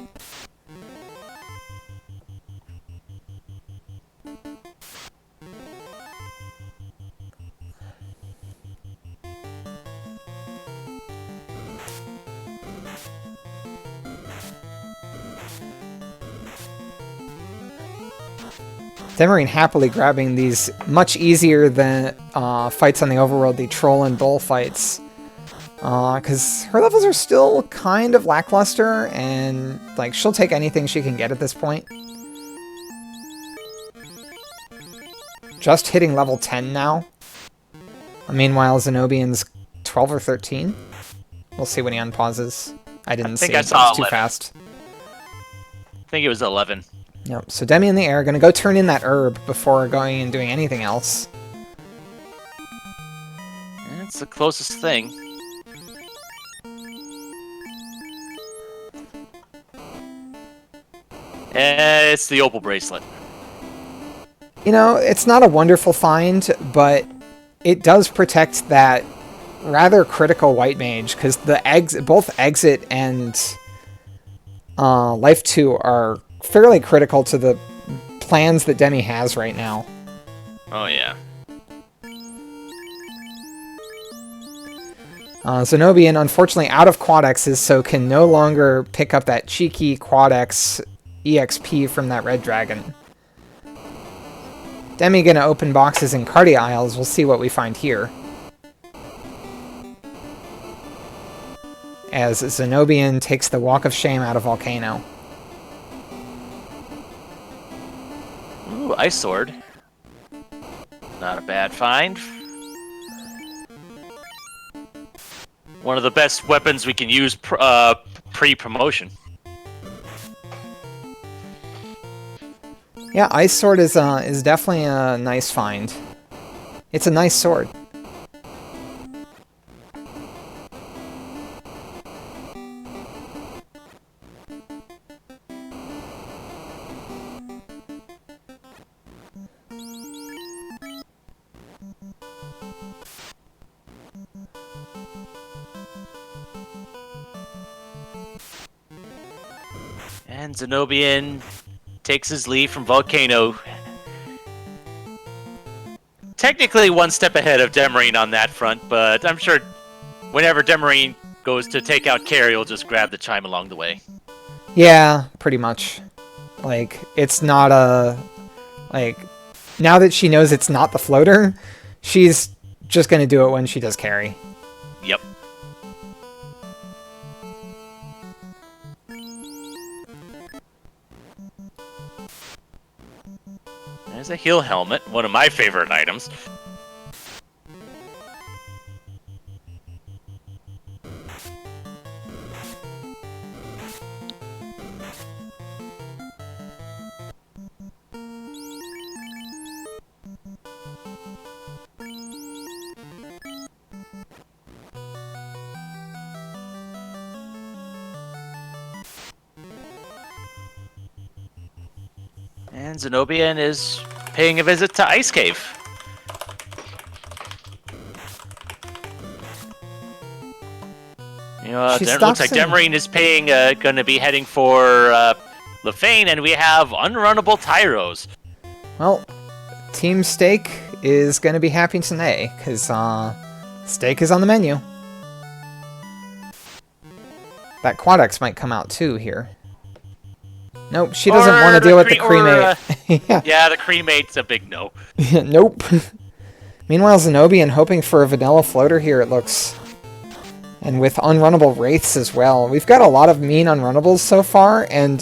Speaker 1: Demerine happily grabbing these much easier than fights on the Overworld, the troll and bull fights. Because her levels are still kind of lackluster, and like she'll take anything she can get at this point. Just hitting level 10 now. Meanwhile, Zen0bian's 12 or 13. We'll see when he unpauses. I didn't see it, it was too fast.
Speaker 2: I think it was 11.
Speaker 1: Yep, so Demi in the air, gonna go turn in that herb before going and doing anything else.
Speaker 2: It's the closest thing. And it's the opal bracelet.
Speaker 1: You know, it's not a wonderful find, but it does protect that rather critical white mage, because both exit and life 2 are fairly critical to the plans that Demi has right now.
Speaker 2: Oh yeah.
Speaker 1: Zen0bian, unfortunately, out of Quad X's, so can no longer pick up that cheeky Quad X EXP from that red dragon. Demi gonna open boxes in Cardia Isles. We'll see what we find here. As Zen0bian takes the Walk of Shame out of Volcano.
Speaker 2: Ooh, Ice Sword. Not a bad find. One of the best weapons we can use pre-promotion.
Speaker 1: Yeah, Ice Sword is definitely a nice find. It's a nice sword.
Speaker 2: And Zen0bian takes his lead from Volcano. Technically one step ahead of Demerine on that front, but I'm sure whenever Demerine goes to take out Carrie, he'll just grab the chime along the way.
Speaker 1: Yeah, pretty much. Like, it's not a... Like, now that she knows it's not the floater, she's just gonna do it when she does carry.
Speaker 2: Yep. There's a heal helmet, one of my favorite items. And Zen0bian is paying a visit to Ice Cave. You know, it looks like Demerine is paying, going to be heading for Lefane, and we have unrunnable Tyros.
Speaker 1: Well, Team Steak is going to be happy today, because steak is on the menu. That Quad X might come out too here. Nope, she doesn't want to deal with the cremate.
Speaker 2: Yeah, the cremate's a big no.
Speaker 1: Nope. Meanwhile, Zen0bian hoping for a vanilla floater here, it looks. And with unrunnable wraiths as well. We've got a lot of mean unrunnables so far, and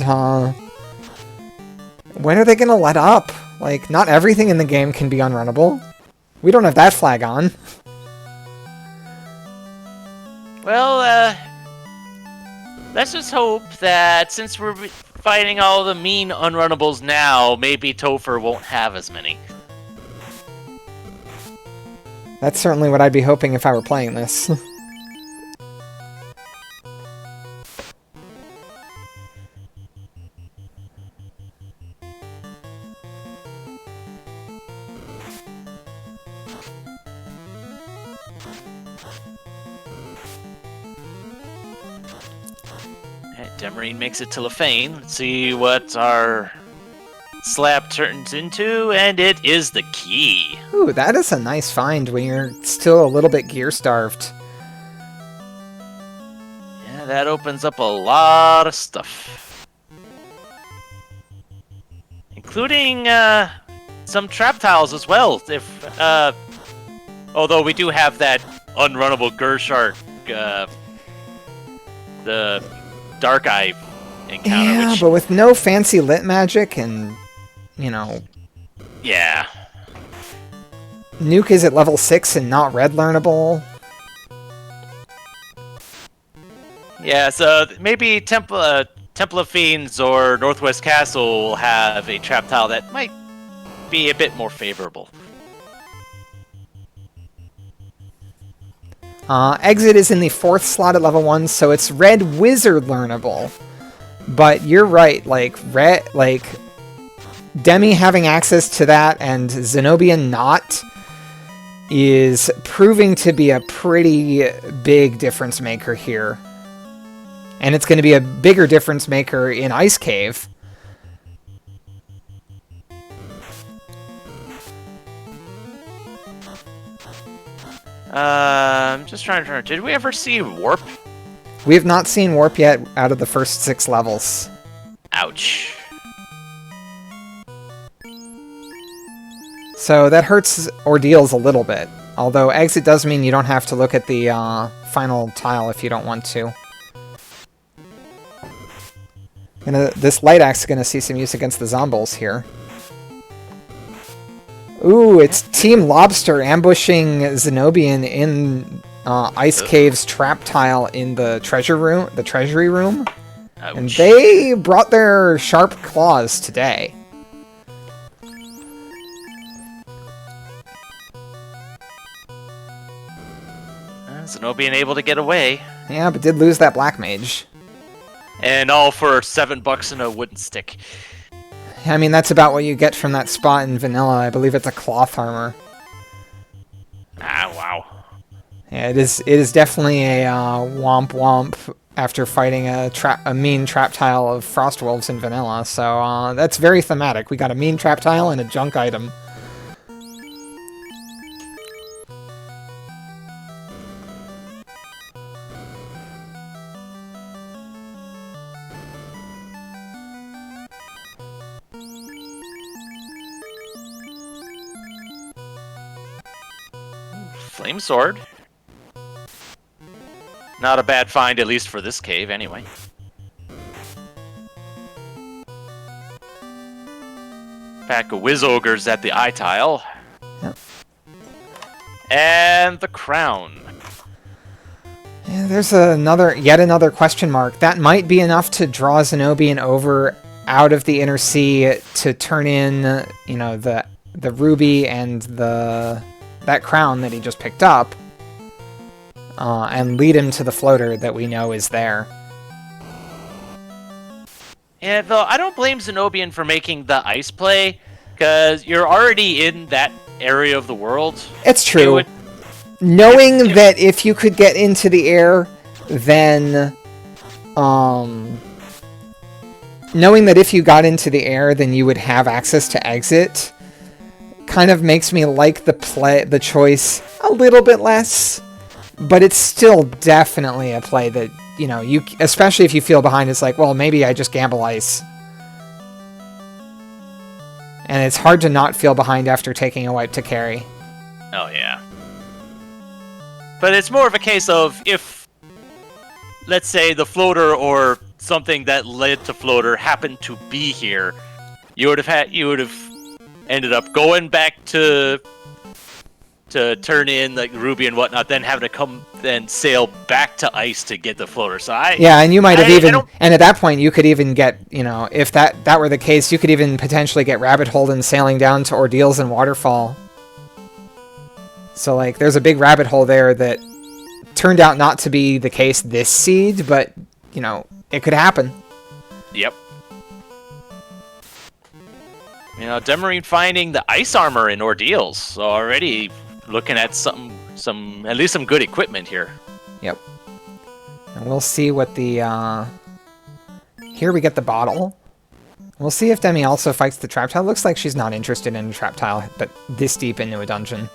Speaker 1: when are they going to let up? Like, not everything in the game can be unrunnable. We don't have that flag on.
Speaker 2: Well, let's just hope that since we're fighting all the mean unrunnables now, maybe Topher won't have as many.
Speaker 1: That's certainly what I'd be hoping if I were playing this.
Speaker 2: Demerine makes it to Lefane. Let's see what our slab turns into, and it is the key.
Speaker 1: Ooh, that is a nice find when you're still a little bit gear-starved.
Speaker 2: Yeah, that opens up a lot of stuff. Including some trap tiles as well. If although we do have that unrunnable Gershart the Dark Eye encounter.
Speaker 1: Yeah,
Speaker 2: which,
Speaker 1: but with no fancy lit magic and, you know,
Speaker 2: yeah.
Speaker 1: Nuke is at level 6 and not red learnable.
Speaker 2: Yeah, so maybe Temple of Fiends or Northwest Castle will have a trap tile that might be a bit more favorable.
Speaker 1: Exit is in the 4th slot at level 1, so it's red wizard learnable. But you're right, Demi having access to that and Zen0bian not is proving to be a pretty big difference maker here. And it's going to be a bigger difference maker in Ice Cave.
Speaker 2: I'm just trying to remember. Did we ever see Warp?
Speaker 1: We have not seen Warp yet out of the first 6 levels.
Speaker 2: Ouch.
Speaker 1: So that hurts Ordeals a little bit. Although Exit does mean you don't have to look at the final tile if you don't want to. This Light Axe is going to see some use against the Zombies here. Ooh, it's Team Lobster ambushing Zen0bian in Ice Cave's trap tile in the treasury room.
Speaker 2: Ouch.
Speaker 1: And they brought their sharp claws today.
Speaker 2: Zen0bian able to get away.
Speaker 1: Yeah, but did lose that Black Mage.
Speaker 2: And all for $7 and a wooden stick.
Speaker 1: I mean, that's about what you get from that spot in Vanilla. I believe it's a cloth armor.
Speaker 2: Ah, wow.
Speaker 1: Yeah, it is definitely a womp womp after fighting a mean trap tile of Frost Wolves in Vanilla. So that's very thematic. We got a mean trap tile and a junk item.
Speaker 2: Flame Sword. Not a bad find, at least for this cave, anyway. Pack of Wiz Ogres at the eye tile.
Speaker 1: Yep.
Speaker 2: And the crown.
Speaker 1: Yeah, there's yet another question mark. That might be enough to draw Zen0bian over out of the Inner Sea to turn in, you know, the ruby and that crown that he just picked up, and lead him to the floater that we know is there.
Speaker 2: Yeah, though I don't blame Zen0bian for making the ice play, because you're already in that area of the world.
Speaker 1: It's true. Knowing that if you could get into the air, then knowing that if you got into the air, then you would have access to Exit, kind of makes me like the choice a little bit less, but it's still definitely a play that, you know, especially if you feel behind, it's like, well, maybe I just gamble ice. And it's hard to not feel behind after taking a wipe to carry.
Speaker 2: Oh, yeah. But it's more of a case of if, let's say, the floater or something that led to floater happened to be here, you would have ended up going back to turn in like Ruby and whatnot, then having to then sail back to ice to get the floater. So
Speaker 1: and you might have and at that point you could even get, you know, if that were the case, you could even potentially get Rabbit Hole and sailing down to Ordeals and Waterfall. So like, there's a big rabbit hole there that turned out not to be the case this seed, but you know, it could happen.
Speaker 2: Yep. You know, Demerine finding the ice armor in Ordeals, so already looking at at least some good equipment here.
Speaker 1: Yep. And we'll see what the here we get the bottle. We'll see if Demi also fights the trap tile. Looks like she's not interested in a trap tile, but this deep into a dungeon.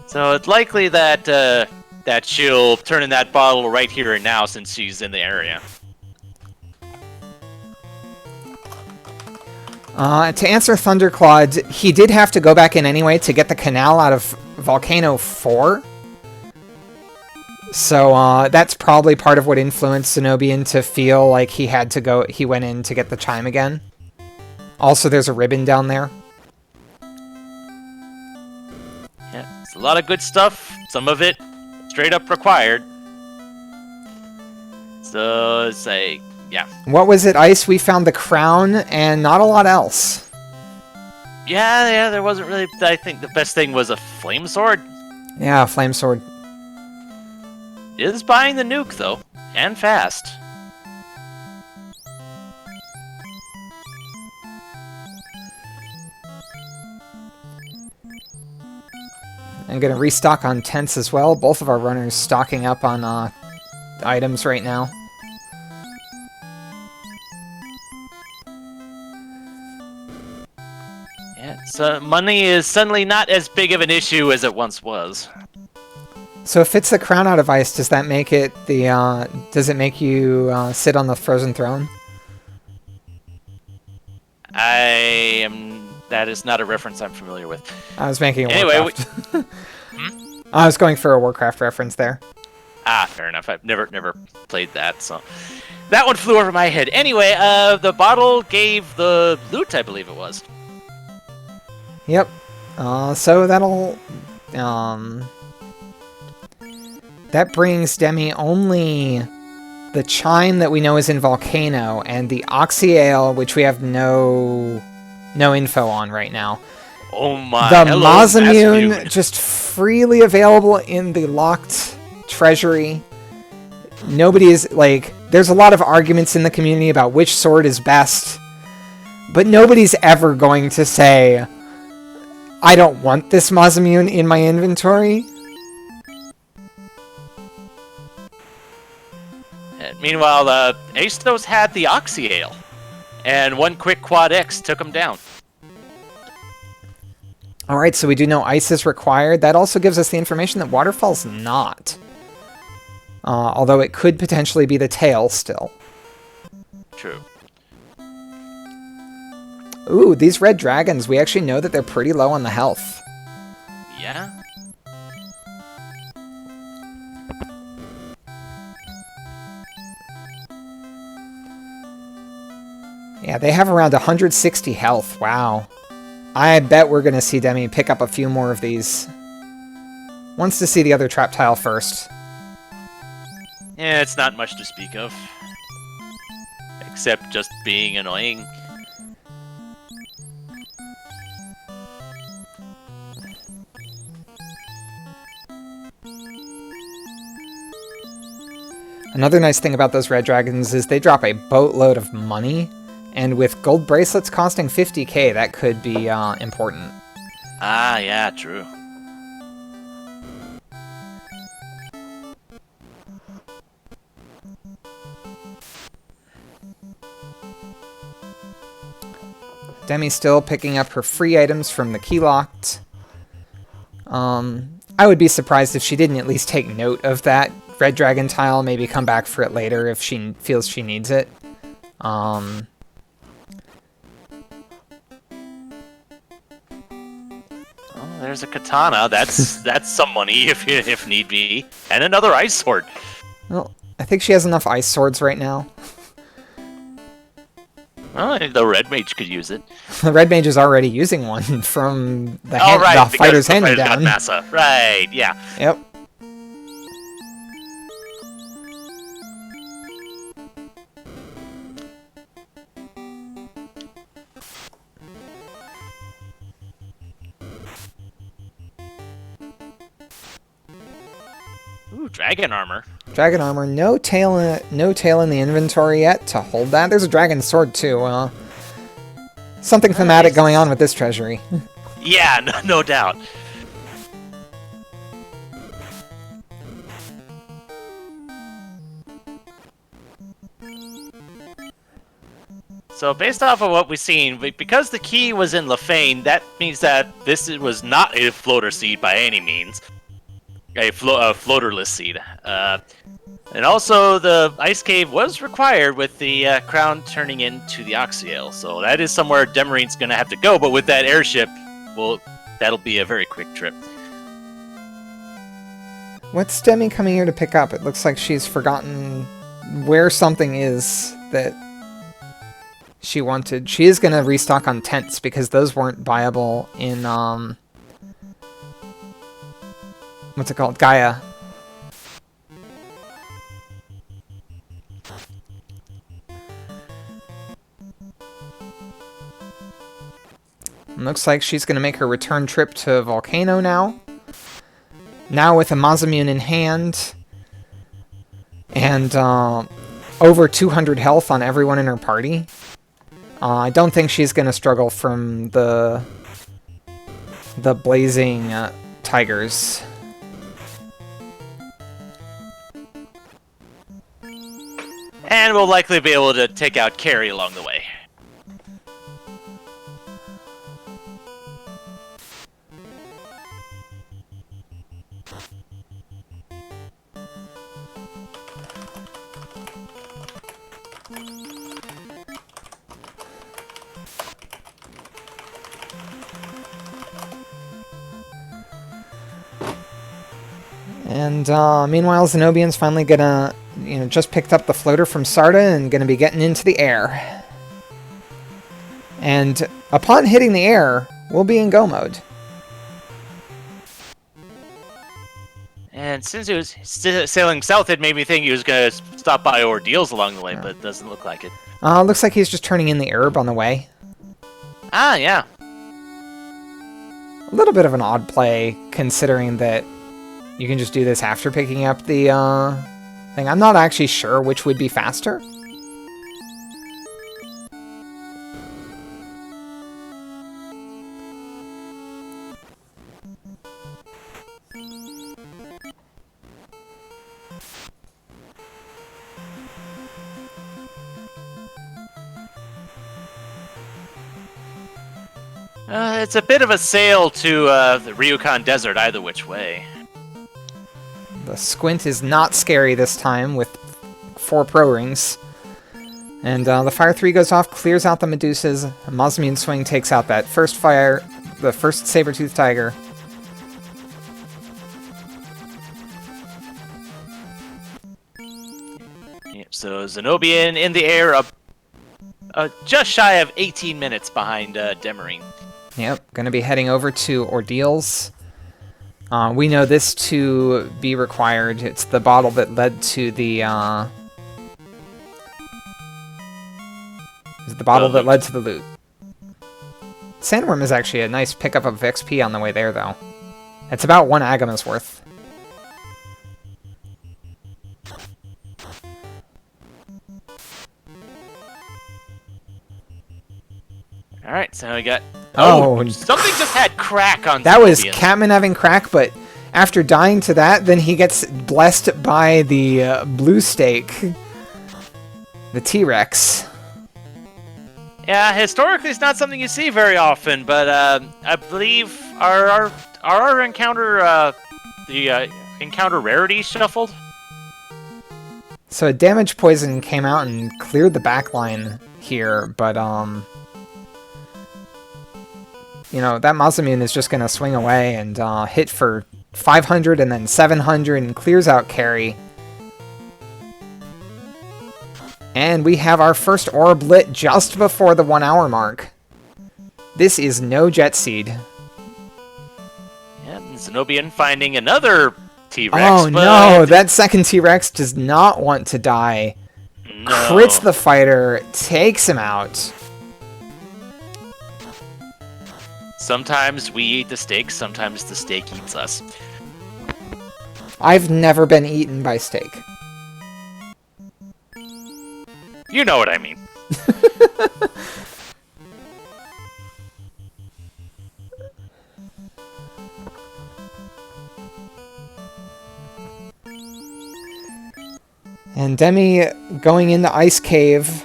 Speaker 2: So it's likely that that she'll turn in that bottle right here and now since she's in the area.
Speaker 1: To answer Thunderclawed, he did have to go back in anyway to get the canal out of Volcano 4. So that's probably part of what influenced Zen0bian to feel like he had to go. He went in to get the chime again. Also, there's a ribbon down there.
Speaker 2: Yeah, it's a lot of good stuff. Some of it straight up required. So it's like, yeah.
Speaker 1: What was it, Ice? We found the crown and not a lot else.
Speaker 2: Yeah, there wasn't really... I think the best thing was a flame sword.
Speaker 1: Yeah, flame sword.
Speaker 2: Is buying the nuke, though. And fast.
Speaker 1: I'm going to restock on tents as well. Both of our runners stocking up on items right now.
Speaker 2: Yeah, so money is suddenly not as big of an issue as it once was.
Speaker 1: So if it's the crown out of ice, does that make it the, does it make you sit on the frozen throne?
Speaker 2: That is not a reference I'm familiar with.
Speaker 1: I was making a
Speaker 2: Anyway,
Speaker 1: Warcraft. I was going for a Warcraft reference there.
Speaker 2: Ah, fair enough. I've never played that, so that one flew over my head. Anyway, the bottle gave the loot, I believe it was.
Speaker 1: Yep. So that'll, that brings Demi only the chime that we know is in Volcano and the Oxyale, which we have no info on right now.
Speaker 2: Oh my!
Speaker 1: The
Speaker 2: hello,
Speaker 1: Mazamune just freely available in the locked treasury. Nobody is like. There's a lot of arguments in the community about which sword is best, but nobody's ever going to say, "I don't want this Mazamune in my inventory."
Speaker 2: Meanwhile, Astos had the Oxyale, and one quick quad X took him down.
Speaker 1: Alright, so we do know ice is required. That also gives us the information that waterfall's not. Although it could potentially be the tail still.
Speaker 2: True.
Speaker 1: Ooh, these red dragons, we actually know that they're pretty low on the health.
Speaker 2: Yeah?
Speaker 1: Yeah, they have around 160 health. Wow. I bet we're going to see Demi pick up a few more of these. Wants to see the other trap tile first.
Speaker 2: Yeah, it's not much to speak of. Except just being annoying.
Speaker 1: Another nice thing about those red dragons is they drop a boatload of money. And with gold bracelets costing 50k, that could be important.
Speaker 2: Ah, yeah, true.
Speaker 1: Demi's still picking up her free items from the key locked. I would be surprised if she didn't at least take note of that red dragon tile, maybe come back for it later if she feels she needs it.
Speaker 2: There's a katana. That's some money if need be, and another ice sword.
Speaker 1: Well, I think she has enough ice swords right now.
Speaker 2: Well, the red mage could use it.
Speaker 1: The red mage is already using one from the,
Speaker 2: Right,
Speaker 1: the fighter's hand-me-down.
Speaker 2: Massa. Right, yeah.
Speaker 1: Yep.
Speaker 2: Ooh, dragon armor.
Speaker 1: Dragon armor, no tail in the inventory yet to hold that. There's a dragon sword too. Something thematic going on with this treasury.
Speaker 2: Yeah, no doubt. So based off of what we've seen, because the key was in Lefane, that means that this was not a floater seed by any means. A floaterless seed. And also, the ice cave was required with the crown turning into the Oxyale, so that is somewhere Demerine's going to have to go. But with that airship, well, that'll be a very quick trip.
Speaker 1: What's Demi coming here to pick up? It looks like she's forgotten where something is that she wanted. She is going to restock on tents because those weren't viable in, what's it called? Gaia. Looks like she's going to make her return trip to Volcano now. Now with a Masamune in hand. And over 200 health on everyone in her party. I don't think she's going to struggle from the blazing tigers.
Speaker 2: And we'll likely be able to take out Carrie along the way.
Speaker 1: And meanwhile, Zen0bian's finally gonna, just picked up the floater from Sarda and gonna be getting into the air. And upon hitting the air, we'll be in go mode.
Speaker 2: And since he was sailing south, it made me think he was going to stop by Ordeals along the way, but it doesn't look like it.
Speaker 1: Looks like he's just turning in the herb on the way.
Speaker 2: Ah, yeah.
Speaker 1: A little bit of an odd play, considering that you can just do this after picking up the thing. I'm not actually sure which would be faster.
Speaker 2: It's a bit of a sail to the Ryukon Desert either which way.
Speaker 1: The squint is not scary this time with 4 pro rings. And the Fire 3 goes off, clears out the Medusas. Masamune Swing takes out that first fire, the first saber-toothed tiger.
Speaker 2: Yep, so Zen0bian in the air, just shy of 18 minutes behind Demerine.
Speaker 1: Yep, gonna be heading over to Ordeals. We know this to be required. It's the bottle that led to the, is the bottle that led to the loot. Sandworm is actually a nice pickup of XP on the way there, though. It's about 1 Agama's worth.
Speaker 2: Alright, so we got...
Speaker 1: Oh,
Speaker 2: something just had crack on
Speaker 1: that was
Speaker 2: Zen0bian.
Speaker 1: Catman having crack, but after dying to that, then he gets blessed by the blue stake. The T-Rex.
Speaker 2: Yeah, historically it's not something you see very often, but I believe our encounter, the encounter rarity shuffled?
Speaker 1: So a damage poison came out and cleared the backline here, but that Masamune is just going to swing away and hit for 500 and then 700 and clears out Carrie. And we have our first orb lit just before the 1 hour mark. This is no Jet Seed.
Speaker 2: Yeah, Zen0bian finding another T-Rex.
Speaker 1: Oh no, that second T-Rex does not want to die.
Speaker 2: No.
Speaker 1: Crits the fighter, takes him out.
Speaker 2: Sometimes we eat the steak, sometimes the steak eats us.
Speaker 1: I've never been eaten by steak.
Speaker 2: You know what I mean.
Speaker 1: And Demi going into Ice Cave.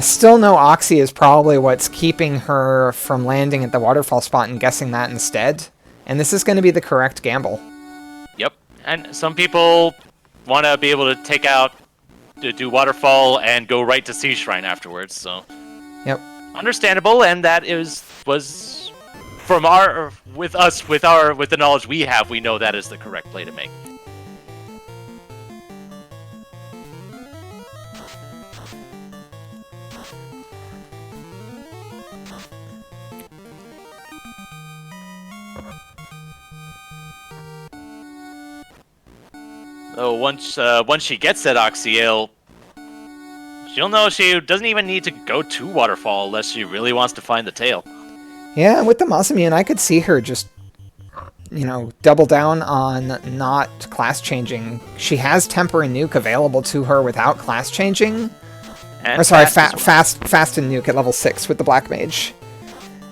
Speaker 1: Still no Oxy is probably what's keeping her from landing at the waterfall spot and guessing that instead. And this is going to be the correct gamble.
Speaker 2: Yep. And some people want to be able to take out, to do waterfall and go right to Sea Shrine afterwards. So,
Speaker 1: Yep.
Speaker 2: understandable, and that was from our with the knowledge we have, we know that is the correct play to make. So once she gets that Oxyale, she'll know she doesn't even need to go to Waterfall unless she really wants to find the tail.
Speaker 1: Yeah, with the Masamune, I could see her just, double down on not class changing. She has Temper and Nuke available to her without class changing.
Speaker 2: And
Speaker 1: Or sorry,
Speaker 2: fast
Speaker 1: fast and Nuke at level 6 with the Black Mage.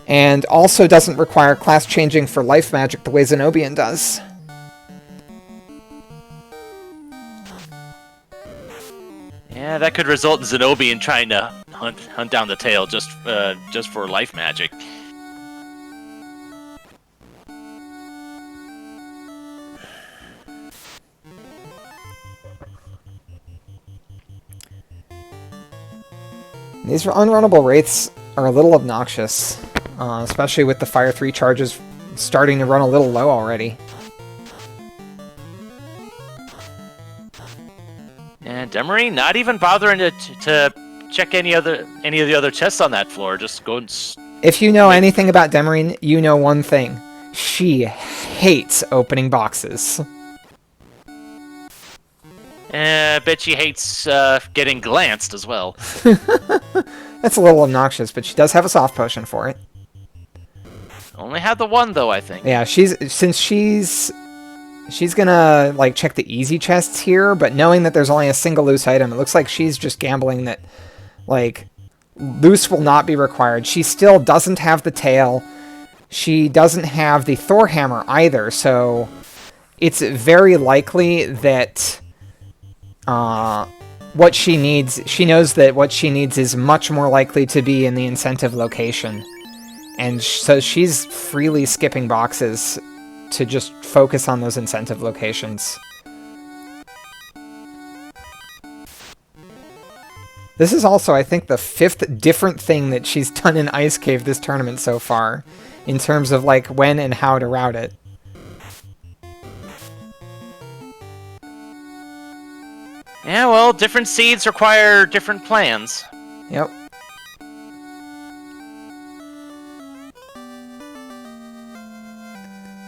Speaker 1: And also doesn't require class changing for Life Magic the way Zen0bian does.
Speaker 2: Yeah, that could result in Zen0bian trying to hunt down the tail just for life magic.
Speaker 1: These unrunnable wraiths are a little obnoxious, especially with the Fire 3 charges starting to run a little low already.
Speaker 2: And Demerine not even bothering to check any of the other chests on that floor. Just go and
Speaker 1: If you know anything about Demerine, you know one thing. She hates opening boxes.
Speaker 2: I bet she hates getting glanced as well.
Speaker 1: That's a little obnoxious, but she does have a soft potion for it.
Speaker 2: Only had the one though, I think.
Speaker 1: Yeah, she's gonna like check the easy chests here, but knowing that there's only a single loose item, it looks like she's just gambling that like loose will not be required. She still doesn't have the tail. She doesn't have the Thor hammer either, so it's very likely that what she needs, she knows that what she needs is much more likely to be in the incentive location. And so she's freely skipping boxes to just focus on those incentive locations. This is also, I think, the 5th different thing that she's done in Ice Cave this tournament so far, in terms of like when and how to route it.
Speaker 2: Yeah, well, different seeds require different plans.
Speaker 1: Yep.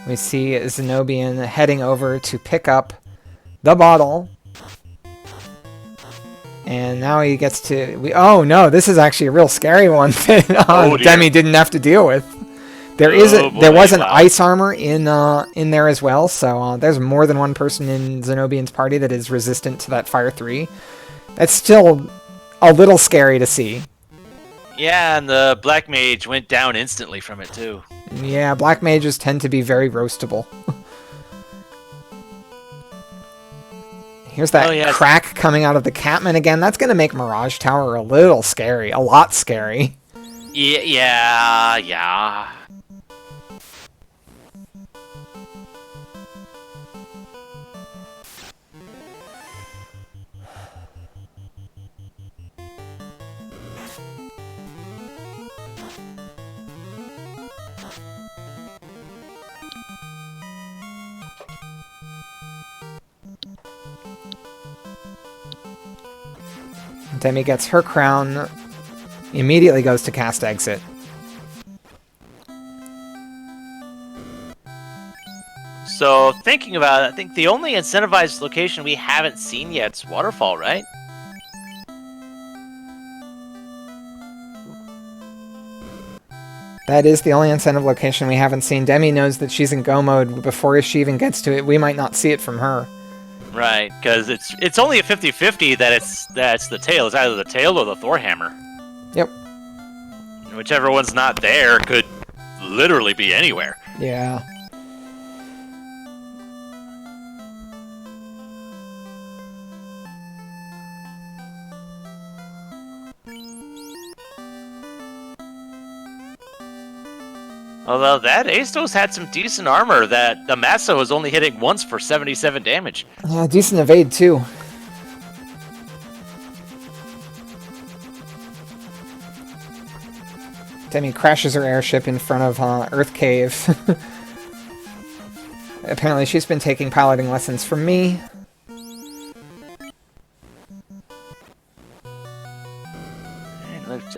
Speaker 1: We see Zen0bian heading over to pick up the bottle. And now he gets to... oh no, this is actually a real scary one that Demi didn't have to deal with. There was an ice armor in there as well, so there's more than one person in Zen0bian's party that is resistant to that Fire 3. That's still a little scary to see.
Speaker 2: Yeah, and the Black Mage went down instantly from it too.
Speaker 1: Yeah, Black Mages tend to be very roastable. Here's that crack coming out of the Catman again. That's going to make Mirage Tower a little scary. A lot scary.
Speaker 2: Yeah.
Speaker 1: Demi gets her crown, immediately goes to cast exit.
Speaker 2: So, thinking about it, I think the only incentivized location we haven't seen yet is Waterfall, right?
Speaker 1: That is the only incentive location we haven't seen. Demi knows that she's in go mode. Before she even gets to it, we might not see it from her.
Speaker 2: Right, because it's only a 50-50 that's the tail. It's either the tail or the Thor hammer.
Speaker 1: Yep.
Speaker 2: Whichever one's not there could literally be anywhere.
Speaker 1: Yeah.
Speaker 2: Although that Astos had some decent armor that the Massa was only hitting once for 77 damage.
Speaker 1: Yeah, decent evade too. Demi crashes her airship in front of Earth Cave. Apparently she's been taking piloting lessons from me.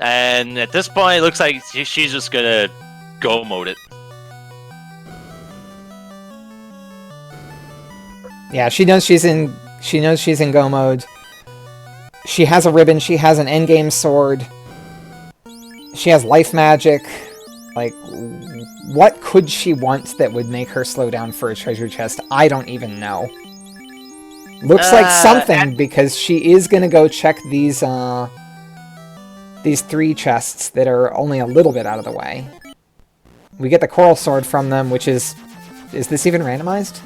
Speaker 2: And at this point, it looks like she's just gonna go mode it.
Speaker 1: Yeah, she knows she's in go mode. She has a ribbon, she has an endgame sword. She has life magic. Like, what could she want that would make her slow down for a treasure chest? I don't even know. Looks like something, because she is gonna go check these 3 chests that are only a little bit out of the way. We get the coral sword from them, which is this even randomized?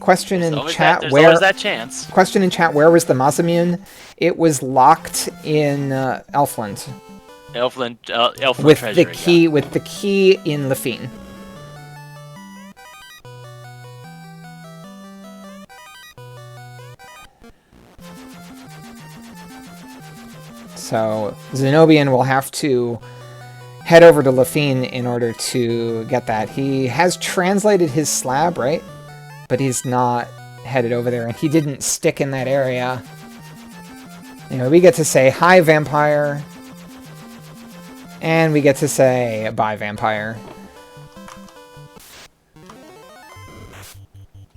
Speaker 1: Question in chat
Speaker 2: there's that chance.
Speaker 1: Question in chat, where was the Masamune? It was locked in Elfland.
Speaker 2: Elfland
Speaker 1: with
Speaker 2: treasury,
Speaker 1: the key with the key in Lafine. So Zen0bian will have to head over to Lafine in order to get that. He has translated his slab, right? But he's not headed over there, and he didn't stick in that area. You know, we get to say hi, vampire. And we get to say bye, vampire.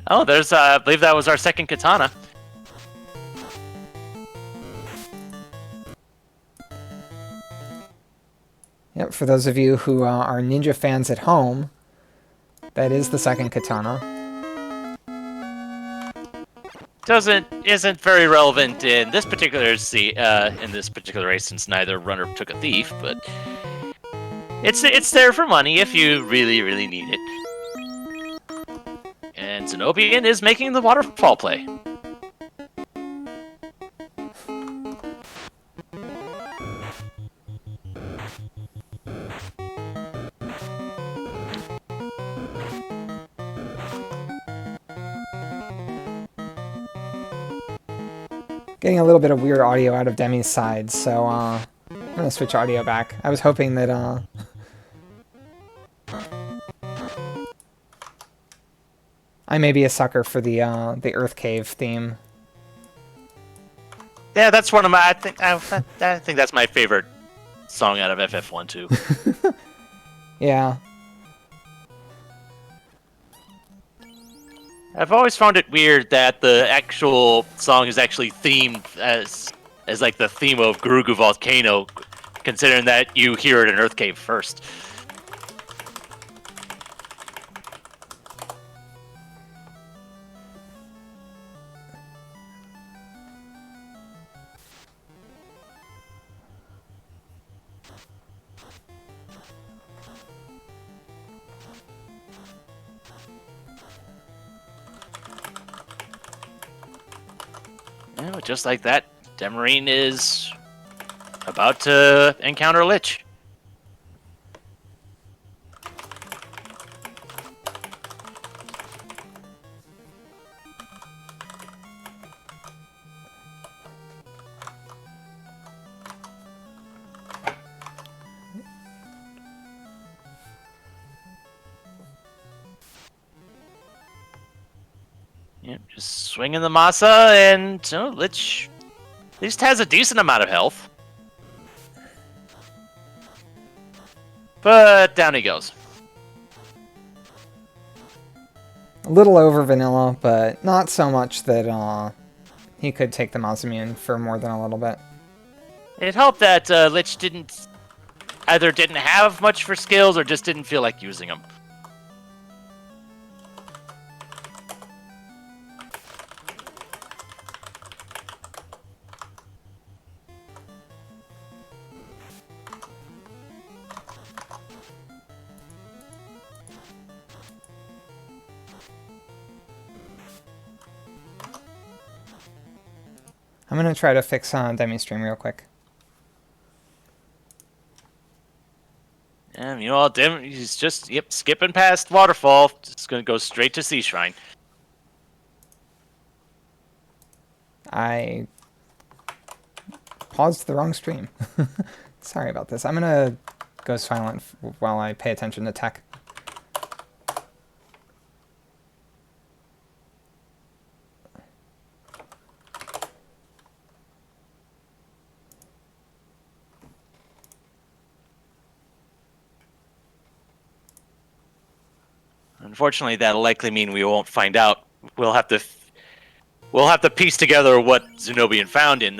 Speaker 2: Oh, there's, I believe that was our second katana.
Speaker 1: Yep, for those of you who are ninja fans at home, that is the second katana.
Speaker 2: Isn't very relevant in this particular race, since neither runner took a thief, but it's there for money if you really need it. And Zen0bian is making the waterfall play.
Speaker 1: Getting a little bit of weird audio out of Demi's side, so I'm gonna switch audio back. I was hoping that I may be a sucker for the Earth Cave theme.
Speaker 2: Yeah, that's one of my. I think that's my favorite song out of FF1 too.
Speaker 1: Yeah.
Speaker 2: I've always found it weird that the actual song is actually themed as like the theme of Gurugu Volcano, considering that you hear it in Earth Cave first. Yeah, just like that, Demerine is about to encounter Lich. Yep, just swinging the Masa, and Lich at least has a decent amount of health. But down he goes.
Speaker 1: A little over vanilla, but not so much that he could take the Masamune for more than a little bit.
Speaker 2: It helped that Lich either didn't have much for skills or just didn't feel like using them.
Speaker 1: I'm gonna try to fix Demi's stream real quick.
Speaker 2: And you know, he's just skipping past waterfall. Just gonna go straight to Sea Shrine.
Speaker 1: I paused the wrong stream. Sorry about this. I'm gonna go silent while I pay attention to tech.
Speaker 2: Unfortunately, that'll likely mean we won't find out. We'll have to piece together what Zen0bian found in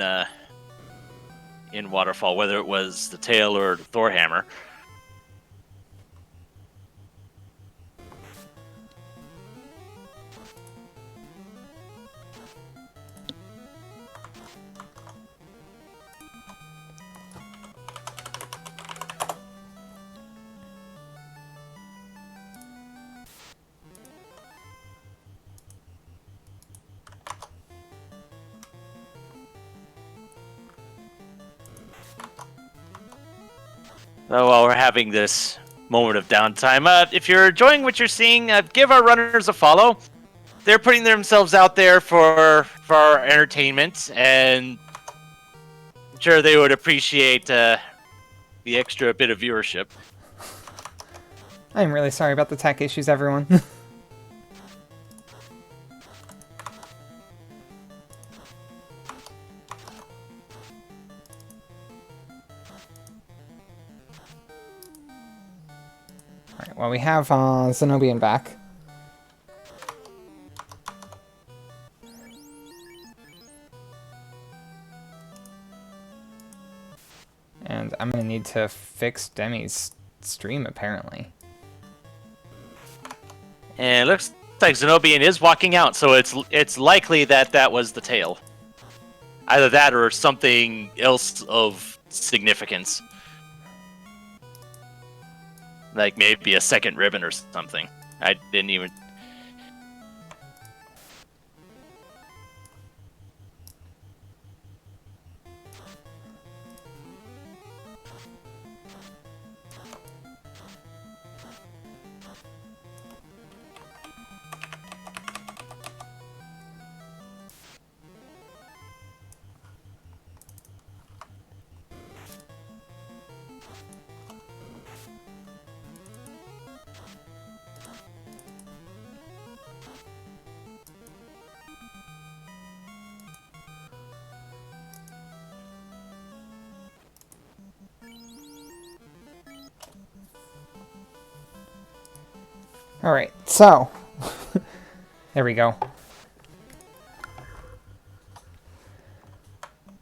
Speaker 2: Waterfall, whether it was the tail or the Thor hammer. So while we're having this moment of downtime, if you're enjoying what you're seeing, give our runners a follow. They're putting themselves out there for our entertainment, and I'm sure they would appreciate the extra bit of viewership.
Speaker 1: I'm really sorry about the tech issues, everyone. Alright, well, we have Zen0bian back. And I'm going to need to fix Demi's stream, apparently.
Speaker 2: And it looks like Zen0bian is walking out, so it's likely that was the tail. Either that or something else of significance. Like maybe a second ribbon or something. I didn't even...
Speaker 1: Alright, so... there we go.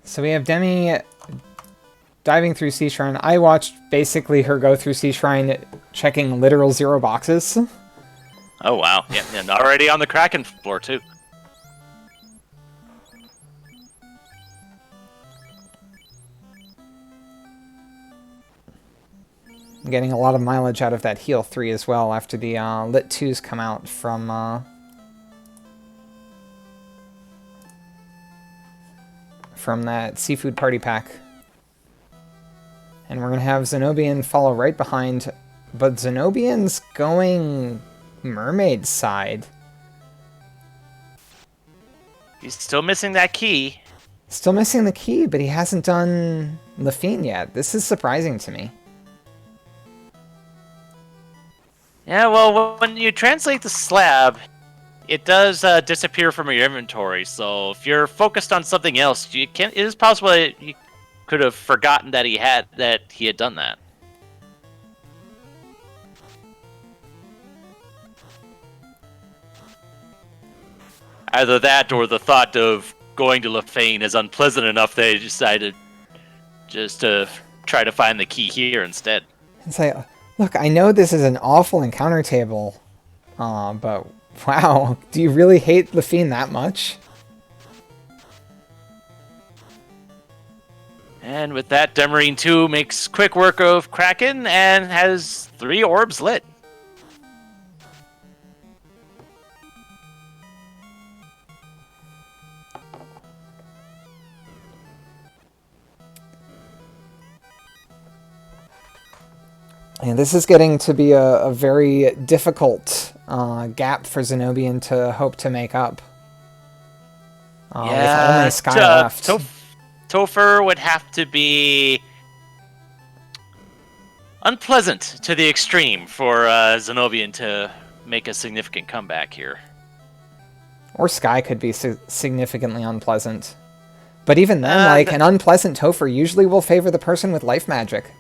Speaker 1: So we have Demi diving through Sea Shrine. I watched basically her go through Sea Shrine checking literal 0 boxes.
Speaker 2: Oh, wow. Yeah, and already on the Kraken floor, too.
Speaker 1: I'm getting a lot of mileage out of that heal 3 as well after the lit 2s come out from that seafood party pack. And we're going to have Zen0bian follow right behind, but Zen0bian's going mermaid side.
Speaker 2: He's still missing that key.
Speaker 1: Still missing the key, but he hasn't done the fiend yet. This is surprising to me.
Speaker 2: Yeah, well, when you translate the slab, it does disappear from your inventory. So if you're focused on something else, it is possible that you could have forgotten that he had done that. Either that, or the thought of going to Lefane is unpleasant enough that he decided just to try to find the key here instead.
Speaker 1: It's like, look, I know this is an awful encounter table, but wow, do you really hate Lefane that much?
Speaker 2: And with that, Demerine 2 makes quick work of Kraken and has 3 orbs lit.
Speaker 1: And this is getting to be a very difficult gap for Zen0bian to hope to make up. With only Sky left.
Speaker 2: Topher would have to be unpleasant to the extreme for Zen0bian to make a significant comeback here.
Speaker 1: Or Sky could be significantly unpleasant. But even then, an unpleasant Topher usually will favor the person with life magic.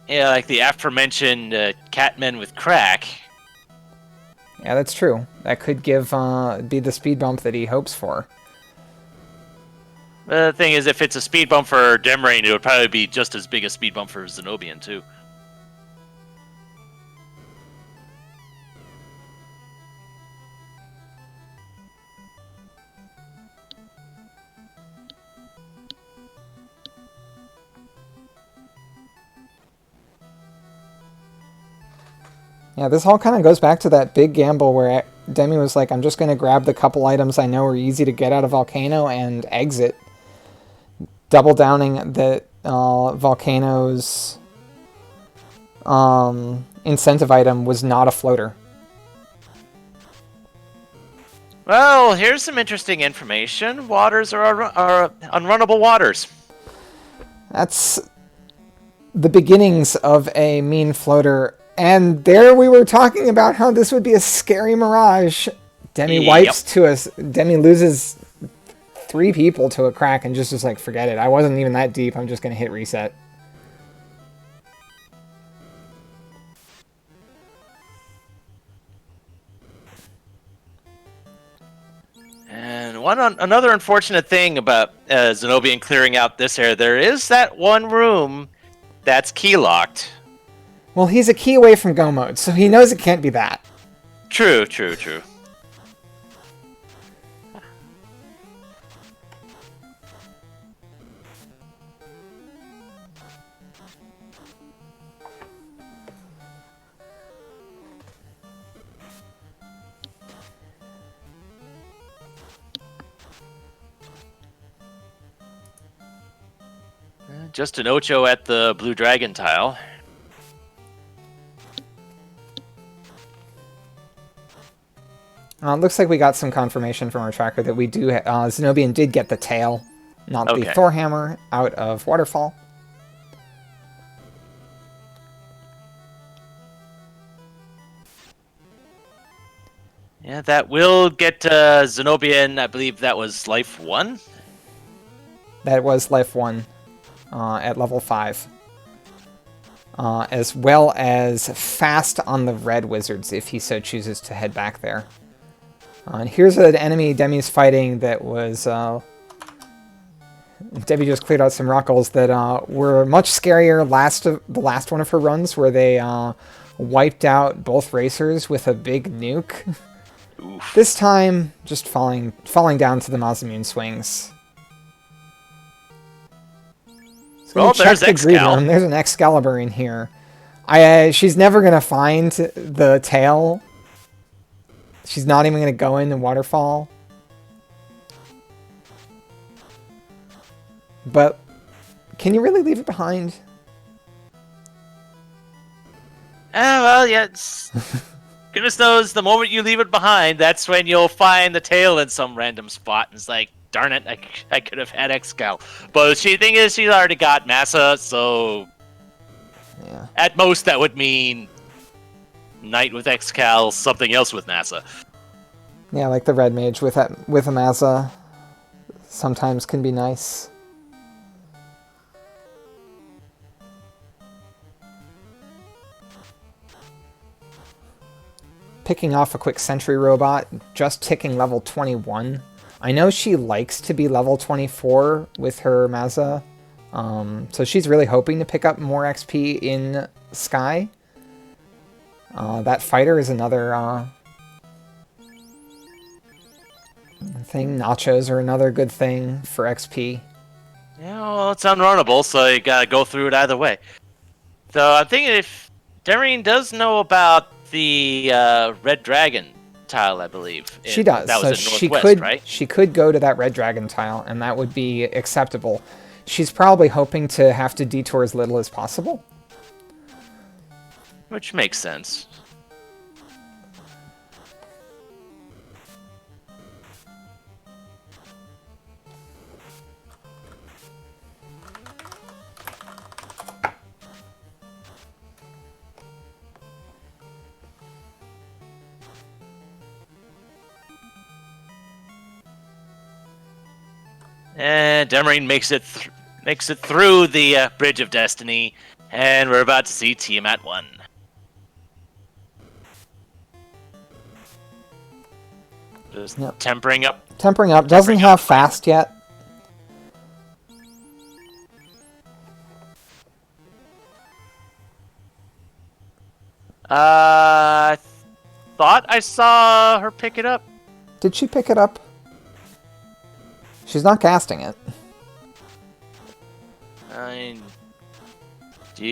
Speaker 2: Yeah, like the aforementioned Catmen with crack.
Speaker 1: Yeah, that's true. That could be the speed bump that he hopes for.
Speaker 2: The thing is, if it's a speed bump for Demerine, it would probably be just as big a speed bump for Zen0bian, too.
Speaker 1: Yeah, this all kind of goes back to that big gamble where Demi was like, I'm just going to grab the couple items I know are easy to get out of Volcano and exit. Double downing that Volcano's incentive item was not a floater.
Speaker 2: Well, here's some interesting information. Waters are unrunnable waters.
Speaker 1: That's the beginnings of a mean floater. And there we were talking about how this would be a scary mirage. Demi wipes to us. Demi loses 3 people to a crack and just is like, forget it. I wasn't even that deep. I'm just going to hit reset.
Speaker 2: And another unfortunate thing about Zen0bian clearing out this area, there is that one room that's key locked.
Speaker 1: Well, he's a key away from go mode, so he knows it can't be that.
Speaker 2: True. Just an Ocho at the Blue Dragon tile.
Speaker 1: It looks like we got some confirmation from our tracker that we do. Zen0bian did get the tail, not the Thor hammer, out of Waterfall.
Speaker 2: Yeah, that will get Zen0bian. I believe that was life 1.
Speaker 1: That was life 1 at level 5. As well as fast on the red wizards if he so chooses to head back there. And here's an enemy Demi's fighting that was... Demi just cleared out some rockles that were much scarier the last one of her runs, where they wiped out both racers with a big nuke.
Speaker 2: Oof.
Speaker 1: This time, just falling down to the Masamune swings.
Speaker 2: Well, there's Excalibur.
Speaker 1: There's an Excalibur in here. She's never going to find the tail. She's not even going to go in the waterfall. But can you really leave it behind?
Speaker 2: Well, yeah. Goodness knows, the moment you leave it behind, that's when you'll find the tail in some random spot. And it's like, darn it, I could have had Excal. But the thing is, she's already got Massa, so... Yeah. At most, that would mean... Knight with Excal, something else with Massa.
Speaker 1: Yeah, like the Red Mage with a Massa sometimes can be nice. Picking off a quick sentry robot, just ticking level 21. I know she likes to be level 24 with her Mazza, so she's really hoping to pick up more XP in Sky. That fighter is another thing. Nachos are another good thing for XP.
Speaker 2: Yeah, well, it's unrunnable, so you gotta go through it either way. So I'm thinking if Demerine does know about the Red Dragon tile, I believe.
Speaker 1: She does.
Speaker 2: That was
Speaker 1: so
Speaker 2: in Northwest, right?
Speaker 1: She could go to that Red Dragon tile, and that would be acceptable. she's probably hoping to have to detour as little as possible.
Speaker 2: Which makes sense. And Demerine makes it through the Bridge of Destiny, and we're about to see Tiamat 1. Just
Speaker 1: Yep.
Speaker 2: tempering up.
Speaker 1: Tempering up. Doesn't have fast yet.
Speaker 2: I thought I saw her pick it up.
Speaker 1: Did she pick it up? She's not casting it.
Speaker 2: Do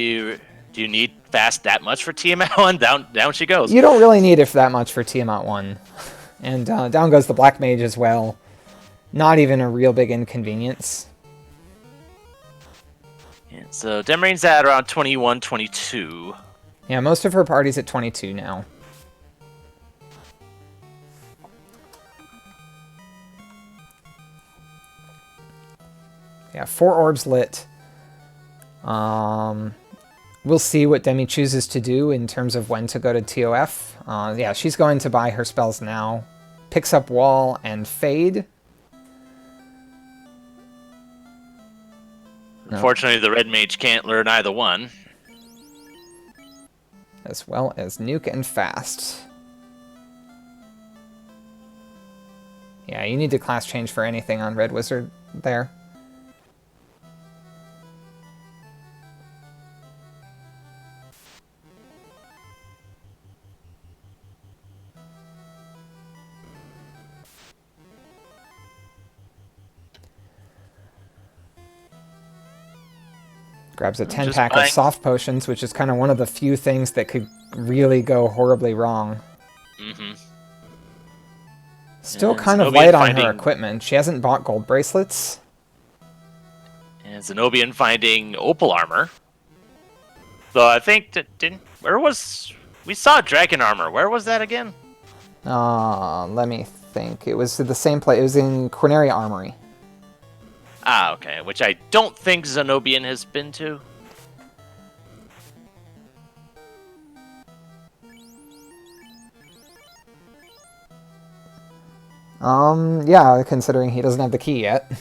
Speaker 2: you need fast that much for Tiamat 1? Down she goes.
Speaker 1: You don't really need it that much for Tiamat 1. And down goes the Black Mage as well. Not even a real big inconvenience.
Speaker 2: Yeah, so Demarine's at around 21, 22.
Speaker 1: Yeah, most of her party's at 22 now. Yeah, 4 orbs lit. We'll see what Demi chooses to do in terms of when to go to TOF. Yeah, she's going to buy her spells now. Picks up Wall and Fade.
Speaker 2: Unfortunately, the Red Mage can't learn either one.
Speaker 1: As well as Nuke and Fast. Yeah, you need to class change for anything on Red Wizard there. Grabs a 10-pack of soft potions, which is kind of one of the few things that could really go horribly wrong.
Speaker 2: Mm-hmm.
Speaker 1: Still kind of light on her equipment. She hasn't bought gold bracelets.
Speaker 2: And Zen0bian finding opal armor. So I think we saw dragon armor? Where was that again?
Speaker 1: Let me think. It was the same place. It was in Corneria Armory.
Speaker 2: Ah, okay. Which I don't think Zen0bian has been to.
Speaker 1: Yeah, considering he doesn't have the key yet.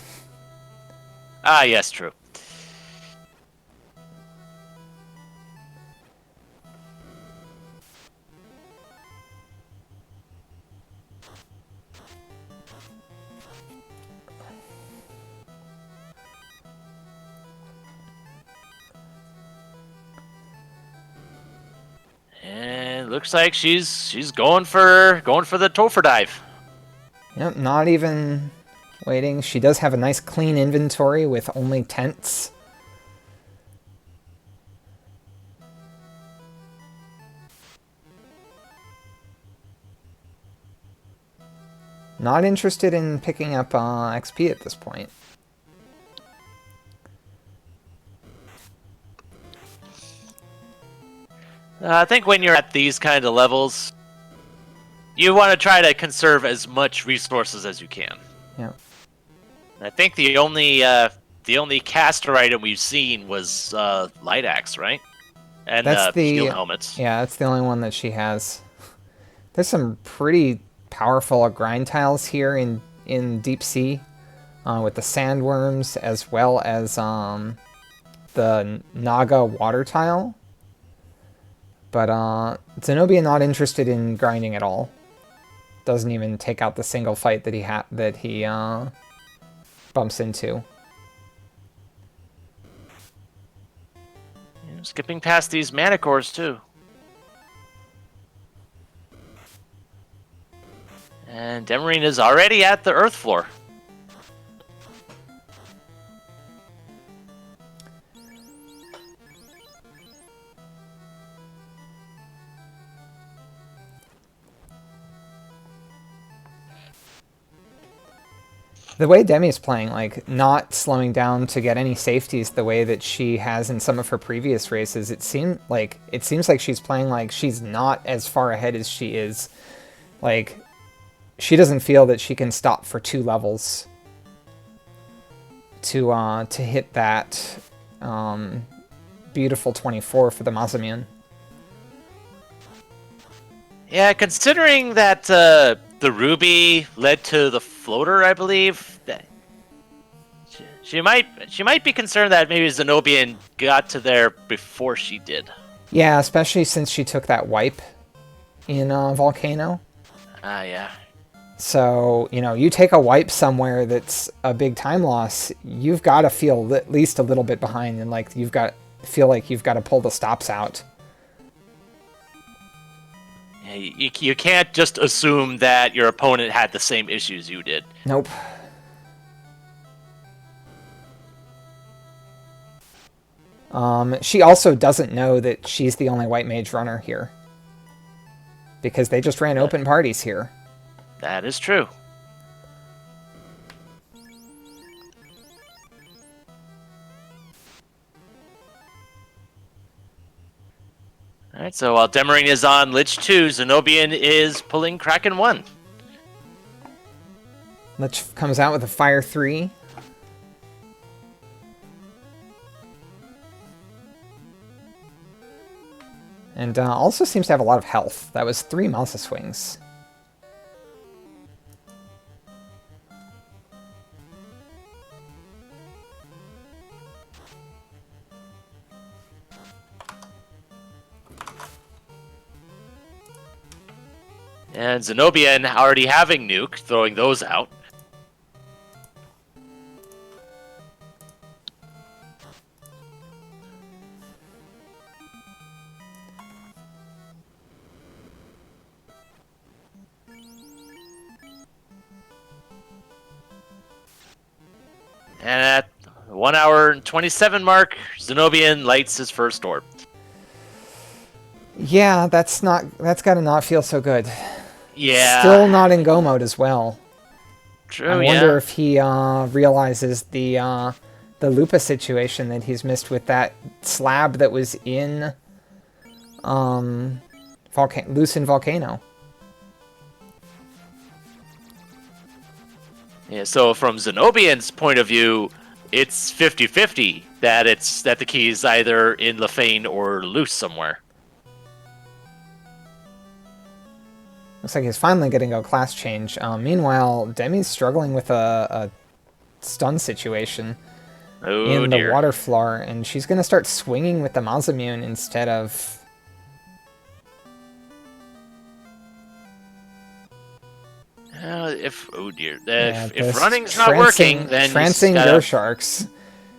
Speaker 2: Ah, yes, true. And looks like she's going for the Topher dive.
Speaker 1: Yep, not even waiting. She does have a nice clean inventory with only tents. Not interested in picking up XP at this point.
Speaker 2: I think when you're at these kind of levels, you want to try to conserve as much resources as you can.
Speaker 1: Yeah.
Speaker 2: I think the only caster item we've seen was light axe, right? And
Speaker 1: That's the
Speaker 2: steel helmets.
Speaker 1: Yeah, that's the only one that she has. There's some pretty powerful grind tiles here in Deep Sea, with the sandworms as well as the Naga water tile. But Zen0bian not interested in grinding at all. Doesn't even take out the single fight that he bumps into.
Speaker 2: Yeah, skipping past these manicores too. And Demerine is already at the earth floor.
Speaker 1: The way Demi's playing, like, not slowing down to get any safeties the way that she has in some of her previous races, it seems like she's playing like she's not as far ahead as she is. Like, she doesn't feel that she can stop for 2 levels to hit that beautiful 24 for the Mazamuan.
Speaker 2: Yeah, considering that the ruby led to the floater, I believe, she might be concerned that maybe Zen0bian got to there before she did.
Speaker 1: Yeah, especially since she took that wipe in Volcano.
Speaker 2: Yeah.
Speaker 1: So, you know, you take a wipe somewhere that's a big time loss, you've got to feel at least a little bit behind, and like you've got to pull the stops out.
Speaker 2: Yeah, you can't just assume that your opponent had the same issues you did.
Speaker 1: Nope. She also doesn't know that she's the only white mage runner here, because they just ran open parties here.
Speaker 2: That is true. Alright, so while Demerine is on Lich 2, Zen0bian is pulling Kraken 1.
Speaker 1: Lich comes out with a Fire 3. And also seems to have a lot of health. That was 3 Mousa swings.
Speaker 2: And Zen0bian already having nuke, throwing those out. And at the 1 hour and 27 mark, Zen0bian lights his first orb.
Speaker 1: Yeah, that's got to not feel so good.
Speaker 2: Yeah.
Speaker 1: Still not in go mode as well.
Speaker 2: True,
Speaker 1: I wonder if he realizes the Lupus situation that he's missed with that slab that was in Loosen Volcano.
Speaker 2: Yeah, so from Zen0bian's point of view, it's 50-50 that the key is either in Lefane or loose somewhere.
Speaker 1: Looks like he's finally getting a class change. Meanwhile, Demi's struggling with a stun situation in the water floor, and she's going to start swinging with the Mazamuan instead of...
Speaker 2: If running's not working, then
Speaker 1: Trancing Gersharks.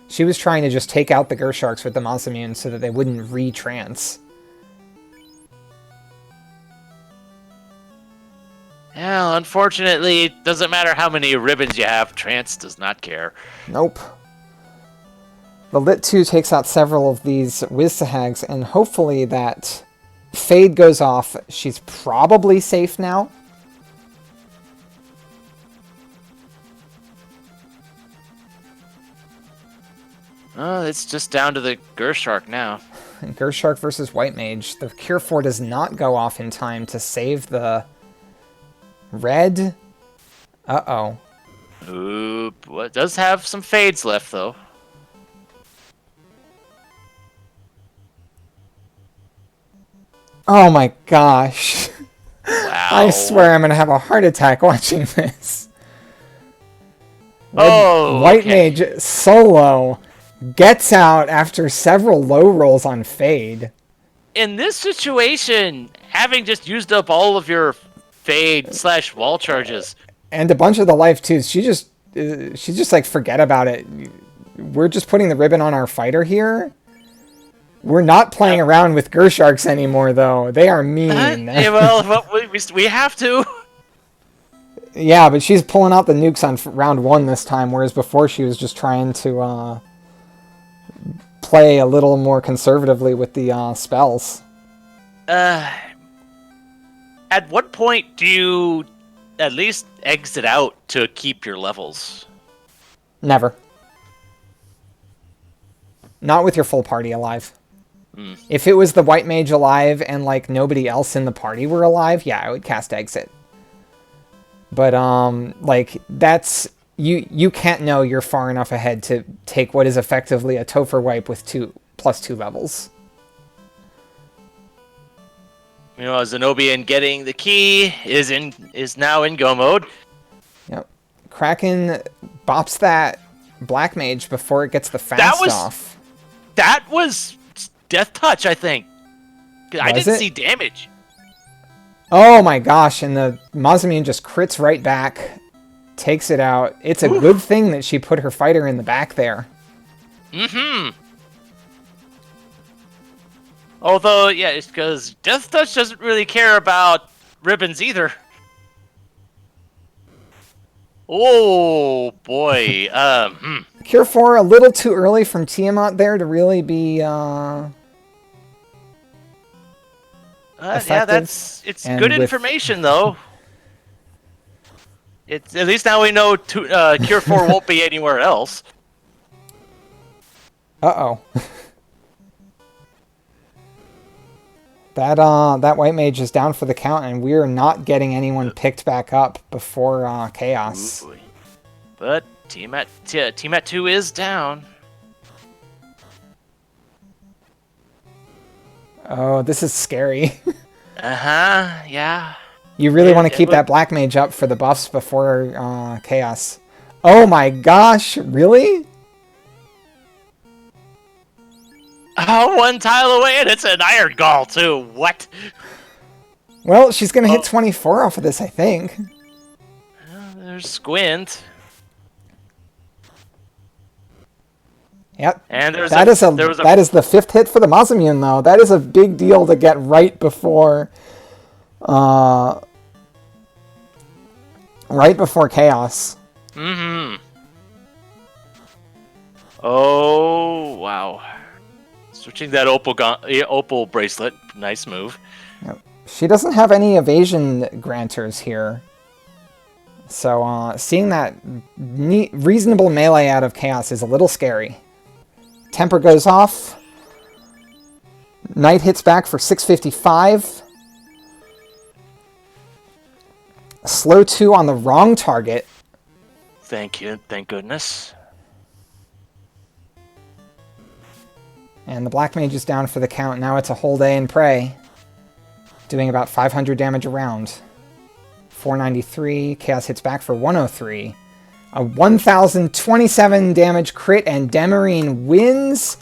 Speaker 1: She was trying to just take out the Gersharks with the Mazamuan so that they wouldn't re-trance.
Speaker 2: Yeah, unfortunately, it doesn't matter how many ribbons you have, Trance does not care.
Speaker 1: Nope. The Lit 2 takes out several of these Wizzahags, and hopefully that Fade goes off. She's probably safe now.
Speaker 2: It's just down to the Gershark now.
Speaker 1: And Gershark versus White Mage. The Cure 4 does not go off in time to save the red. Uh-oh.
Speaker 2: Oop. Well, it does have some fades left, though.
Speaker 1: Oh my gosh.
Speaker 2: Wow.
Speaker 1: I swear I'm going to have a heart attack watching this. White Mage solo gets out after several low rolls on Fade.
Speaker 2: In this situation, having just used up all of your Fade/wall charges.
Speaker 1: And a bunch of the life too. She just like, forget about it. We're just putting the ribbon on our fighter here. We're not playing around with Gersharks anymore, though. They are mean.
Speaker 2: Yeah, well, we have to.
Speaker 1: Yeah, but she's pulling out the nukes on round 1 this time, whereas before she was just trying to play a little more conservatively with the spells.
Speaker 2: At what point do you at least exit out to keep your levels.
Speaker 1: Never. Not with your full party alive. If it was the white mage alive and like nobody else in the party were alive, yeah, I would cast exit. But like that's you can't know you're far enough ahead to take what is effectively a Topher wipe with +2 levels.
Speaker 2: You know, Zen0bian getting the key is now in go mode.
Speaker 1: Yep. Kraken bops that black mage before it gets the fast off.
Speaker 2: That was death touch, I think. I didn't see damage.
Speaker 1: Oh my gosh, and the Zen0bian just crits right back, takes it out. It's a good thing that she put her fighter in the back there.
Speaker 2: Mm-hmm. Although, yeah, it's because death touch doesn't really care about ribbons either. Oh boy.
Speaker 1: Cure 4 a little too early from Tiamat there to really be
Speaker 2: yeah, it's good information though. It's at least now we know Cure 4 won't be anywhere else.
Speaker 1: Uh-oh. That white mage is down for the count, and we're not getting anyone picked back up before Chaos.
Speaker 2: Ooh, but Team at 2 is down.
Speaker 1: Oh, this is scary.
Speaker 2: Yeah.
Speaker 1: You really want to keep that black mage up for the buffs before Chaos. Oh my gosh, really?
Speaker 2: Oh, one tile away, and it's an Iron Gall, too. What?
Speaker 1: Well, she's going to hit 24 off of this, I think.
Speaker 2: There's Squint.
Speaker 1: Yep.
Speaker 2: And
Speaker 1: that is the 5th hit for the Zen0bian, though. That is a big deal to get right before Chaos.
Speaker 2: Mm-hmm. Oh, wow. Switching that opal bracelet. Nice move.
Speaker 1: Yep. She doesn't have any evasion granters here. So seeing that reasonable melee out of Chaos is a little scary. Temper goes off. Knight hits back for 655. Slow 2 on the wrong target.
Speaker 2: Thank you. Thank goodness.
Speaker 1: And the black mage is down for the count. Now it's a whole day and pray. Doing about 500 damage a round. 493. Chaos hits back for 103. A 1027 damage crit, and Demerine wins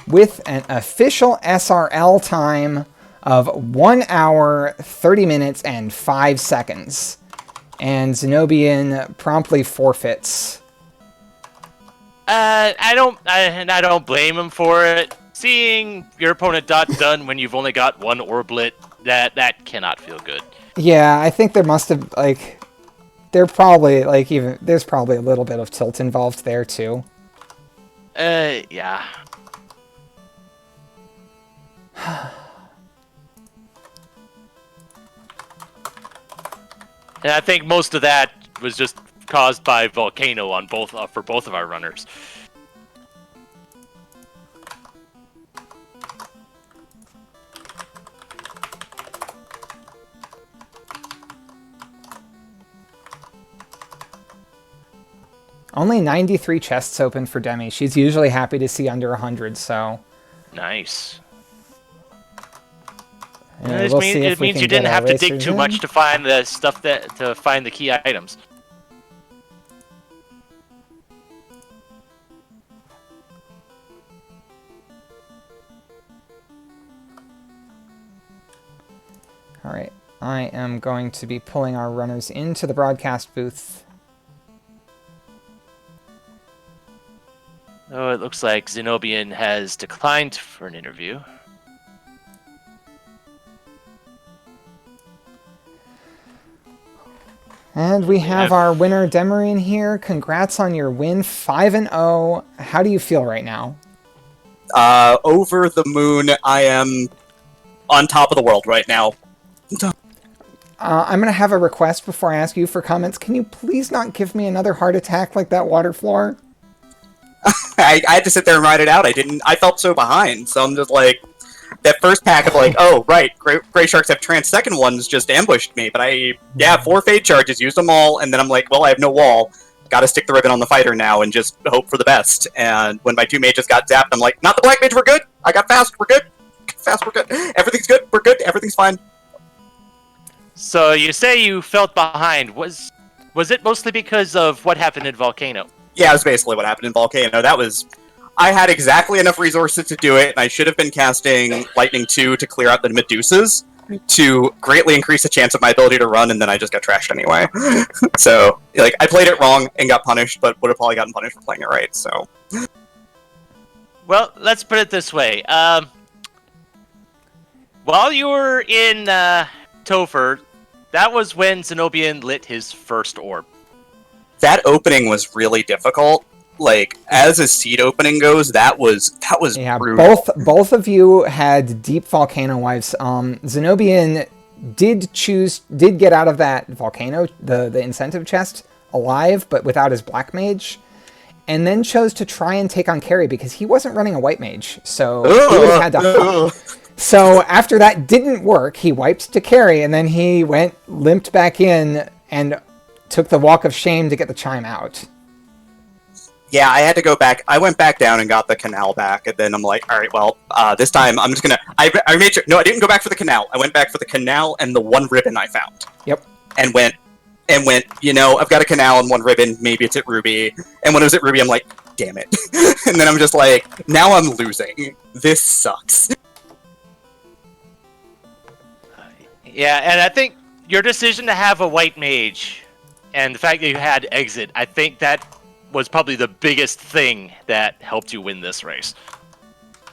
Speaker 1: with an official SRL time of 1 hour, 30 minutes, and 5 seconds. And Zen0bian promptly forfeits.
Speaker 2: I don't blame him for it. Seeing your opponent done when you've only got one orblet, that cannot feel good.
Speaker 1: Yeah, I think there must have, like, there's probably a little bit of tilt involved there too.
Speaker 2: Yeah. And I think most of that was just caused by Volcano on for both of our runners.
Speaker 1: Only 93 chests open for Demi. She's usually happy to see under 100, so...
Speaker 2: Nice.
Speaker 1: It
Speaker 2: means you didn't have to dig too much to find the stuff to find the key items.
Speaker 1: Alright, I am going to be pulling our runners into the broadcast booth.
Speaker 2: Oh, it looks like Zen0bian has declined for an interview.
Speaker 1: And we have our winner, Demerine, here. Congrats on your win, 5-0. How do you feel right now?
Speaker 3: Over the moon. I am on top of the world right now.
Speaker 1: I'm going to have a request before I ask you for comments. Can you please not give me another heart attack like that water floor?
Speaker 3: I had to sit there and ride it out. I felt so behind, so I'm just like, that first pack of like, oh, right, Gray Sharks have trans, second ones just ambushed me, but yeah, 4 Fade charges, used them all, and then I'm like, well, I have no wall, gotta stick the ribbon on the fighter now and just hope for the best. And when my 2 mages got zapped, I'm like, not the black mage, we're good, I got fast, we're good, fast, we're good, everything's good, we're good, everything's fine.
Speaker 2: So you say you felt behind. Was it mostly because of what happened in Volcano?
Speaker 3: Yeah, that's basically what happened in Volcano. I had exactly enough resources to do it, and I should have been casting Lightning 2 to clear out the Medusas to greatly increase the chance of my ability to run, and then I just got trashed anyway. So, like, I played it wrong and got punished, but would have probably gotten punished for playing it right, so.
Speaker 2: Well, let's put it this way. While you were in Topher, that was when Zen0bian lit his first orb.
Speaker 3: That opening was really difficult. Like, as a seed opening goes, that was
Speaker 1: Yeah,
Speaker 3: brutal.
Speaker 1: both of you had deep Volcano wives. Zen0bian did get out of that Volcano, the incentive chest, alive, but without his black mage, and then chose to try and take on Carry because he wasn't running a white mage, so he would have had to. So after that didn't work, he wiped to Carry, and then he limped back in and took the walk of shame to get the chime out.
Speaker 3: Yeah, I had to go back. I went back down and got the canal back, and then I'm like, all right, well, this time I'm just gonna. I made sure. No, I didn't go back for the canal. I went back for the canal and the 1 ribbon I found.
Speaker 1: Yep.
Speaker 3: And went. You know, I've got a canal and 1 ribbon. Maybe it's at Ruby. And when it was at Ruby, I'm like, damn it. And then I'm just like, now I'm losing. This sucks.
Speaker 2: Yeah, and I think your decision to have a white mage and the fact that you had exit, I think that was probably the biggest thing that helped you win this race.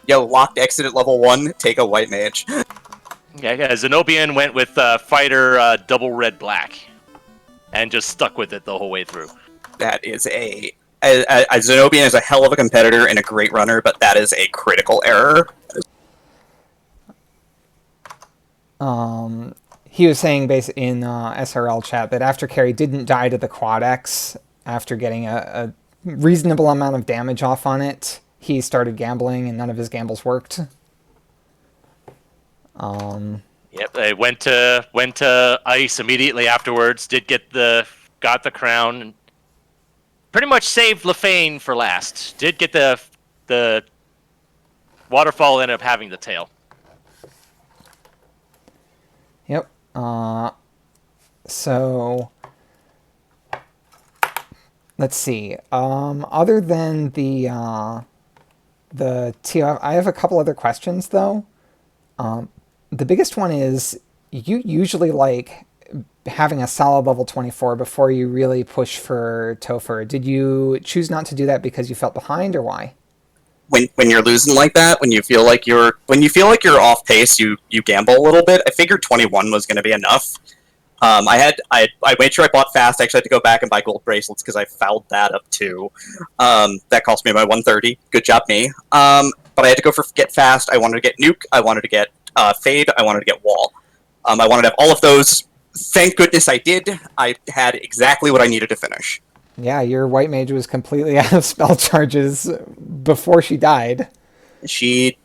Speaker 3: Yo, locked exit at level 1, take a white mage.
Speaker 2: Yeah, Zen0bian went with fighter double red black and just stuck with it the whole way through.
Speaker 3: That is Zen0bian is a hell of a competitor and a great runner, but that is a critical error.
Speaker 1: He was saying basically in SRL chat that after Carry didn't die to the Quad X after getting a reasonable amount of damage off on it, he started gambling and none of his gambles worked.
Speaker 2: Yep, they went to ice immediately afterwards. Got the crown, and pretty much saved Lefane for last. Did get the waterfall, ended up having the tail.
Speaker 1: Yep. So let's see. Other than the TOF, I have a couple other questions though. The biggest one is you usually like having a solid level 24 before you really push for Topher. Did you choose not to do that because you felt behind, or why?
Speaker 3: When you're losing like that, when you feel like you're off pace, you gamble a little bit. I figured 21 was going to be enough. I made sure I bought fast. I actually had to go back and buy gold bracelets because I fouled that up too. That cost me my 130. Good job, me. But I had to go for get fast. I wanted to get nuke. I wanted to get fade. I wanted to get wall. I wanted to have all of those. Thank goodness I did. I had exactly what I needed to finish.
Speaker 1: Yeah, your white mage was completely out of spell charges before she died.
Speaker 3: She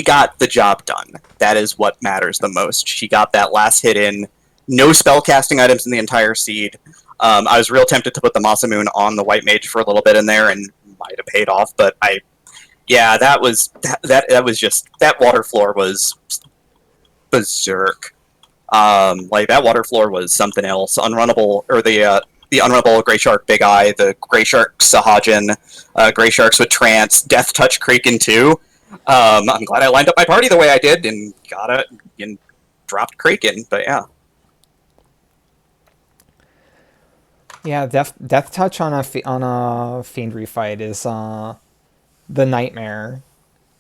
Speaker 3: got the job done. That is what matters the most. She got that last hit in. No spell casting items in the entire seed. I was real tempted to put the Masamune on the white mage for a little bit in there, and might have paid off. But that was just, that water floor was berserk. Like, that water floor was something else. Unrunnable, or the unrunnable Grey Shark Big Eye, the Grey Shark Sahajin, Grey Sharks with Trance, Death Touch Kraken 2. I'm glad I lined up my party the way I did and got it and dropped Kraken, but yeah.
Speaker 1: Yeah, Death Touch on a Fiend refight is the nightmare,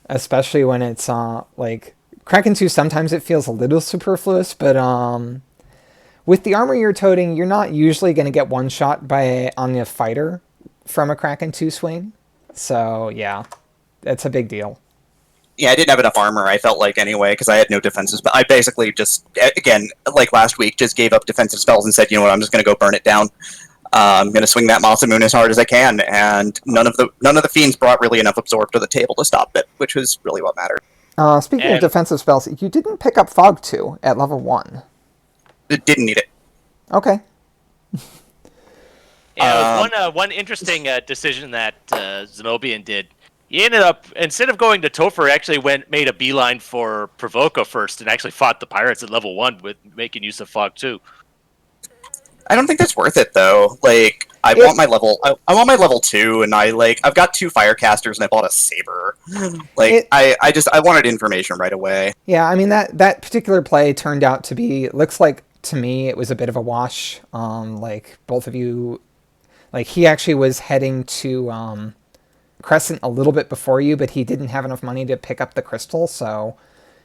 Speaker 1: especially when it's like Kraken 2. Sometimes it feels a little superfluous, but with the armor you're toting, you're not usually going to get one shot on the fighter from a Kraken 2 swing. So yeah, that's a big deal.
Speaker 3: Yeah, I didn't have enough armor, I felt like, anyway, because I had no defensive spells. I basically just, again, like last week, just gave up defensive spells and said, you know what, I'm just going to go burn it down. I'm going to swing that Masamune as hard as I can, and none of the fiends brought really enough absorb to the table to stop it, which was really what mattered.
Speaker 1: Speaking of
Speaker 2: And
Speaker 1: defensive spells, you didn't pick up Fog 2 at level 1.
Speaker 3: It didn't need it.
Speaker 1: Okay.
Speaker 2: yeah, it was one interesting decision that Zen0bian did. He ended up, instead of going to Topher, actually made a beeline for Provoca first and actually fought the pirates at level 1 with making use of Fog 2.
Speaker 3: I don't think that's worth it though. Like, I want my level 2, and I've got 2 firecasters, and I bought a saber. Like, I wanted information right away.
Speaker 1: Yeah, I mean, that particular play turned out to be, looks like, to me, it was a bit of a wash. Like, both of you, like, he actually was heading to Crescent a little bit before you, but he didn't have enough money to pick up the crystal, so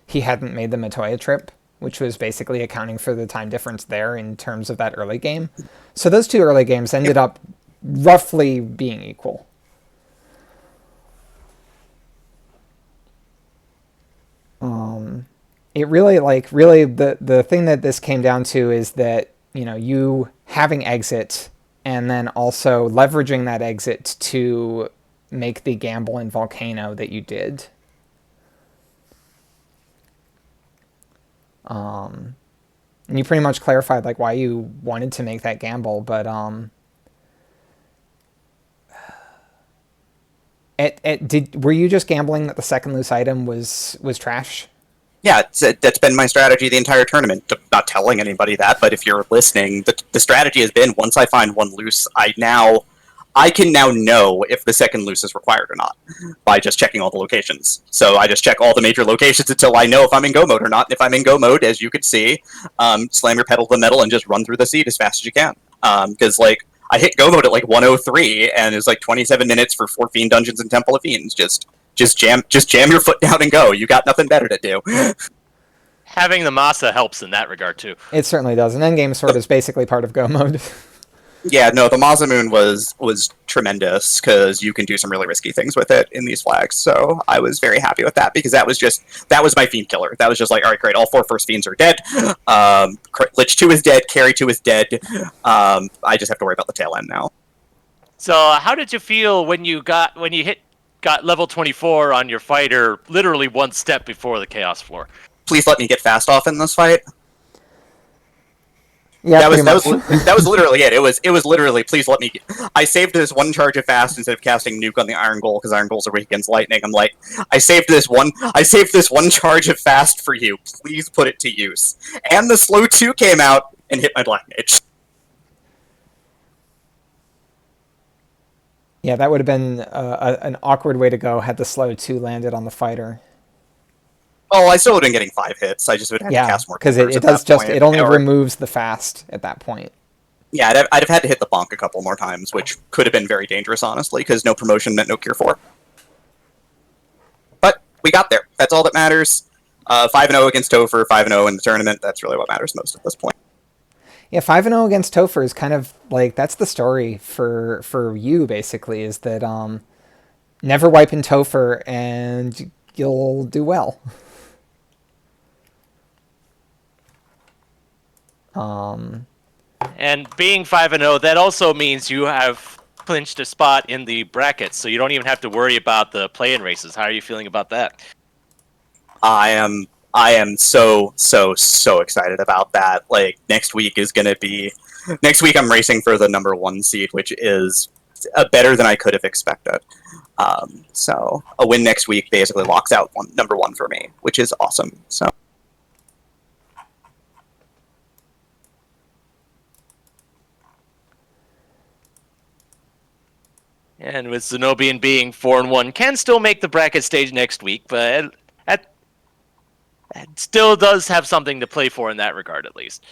Speaker 1: he hadn't made the Matoya trip, which was basically accounting for the time difference there in terms of that early game. So those 2 early games ended up roughly being equal. It really, the thing that this came down to is that, you know, you having exit and then also leveraging that exit to make the gamble in Volcano that you did. And you pretty much clarified like why you wanted to make that gamble, but were you just gambling that the second loose item was trash?
Speaker 3: Yeah, that's been my strategy the entire tournament. Not telling anybody that, but if you're listening, the strategy has been, once I find one loose, I can now know if the second loose is required or not by just checking all the locations. So I just check all the major locations until I know if I'm in go mode or not. And if I'm in go mode, as you could see, slam your pedal to the metal and just run through the seed as fast as you can. Because like, I hit go mode at like 103, and it's like 27 minutes for 4 fiend dungeons and Temple of Fiends. Just jam your foot down and go. You got nothing better to do.
Speaker 2: Having the Masa helps in that regard too.
Speaker 1: It certainly does. An endgame sword is basically part of go mode.
Speaker 3: Yeah, no, the Masamune was tremendous because you can do some really risky things with it in these flags. So I was very happy with that because that was my fiend killer. That was just like, all right, great, all 4 first fiends are dead. Lich 2 is dead, Carry 2 is dead. I just have to worry about the tail end now.
Speaker 2: So how did you feel when you got level 24 on your fighter, literally 1 step before the chaos floor?
Speaker 3: Please let me get fast off in this fight.
Speaker 1: Yeah,
Speaker 3: that was literally it. It was literally, please let me. I saved this 1 charge of fast instead of casting nuke on the iron goal because iron goals are weak against lightning. I'm like, I saved this one charge of fast for you. Please put it to use. And the slow 2 came out and hit my black mage.
Speaker 1: Yeah, that would have been an awkward way to go had the slow 2 landed on the fighter.
Speaker 3: Oh, I still would have been getting 5 hits. I just would have to cast more.
Speaker 1: Because it does just point. It only removes the fast at that point.
Speaker 3: Yeah, I'd have had to hit the bonk a couple more times, which could have been very dangerous, honestly, because no promotion meant no cure 4. But we got there. That's all that matters. 5-0 against Topher, 5-0 in the tournament. That's really what matters most at this point.
Speaker 1: Yeah, 5-0 against Topher is kind of like, that's the story for you, basically, is that never wipe in Topher and you'll do well.
Speaker 2: And being 5-0, that also means you have clinched a spot in the brackets, so you don't even have to worry about the play-in races. How are you feeling about that?
Speaker 3: I am so excited about that. Like, next week I'm racing for the number 1 seed, which is better than I could have expected. So a win next week basically locks out number 1 for me, which is awesome. So.
Speaker 2: And with Zen0bian being 4-1, can still make the bracket stage next week, but it still does have something to play for in that regard, at least.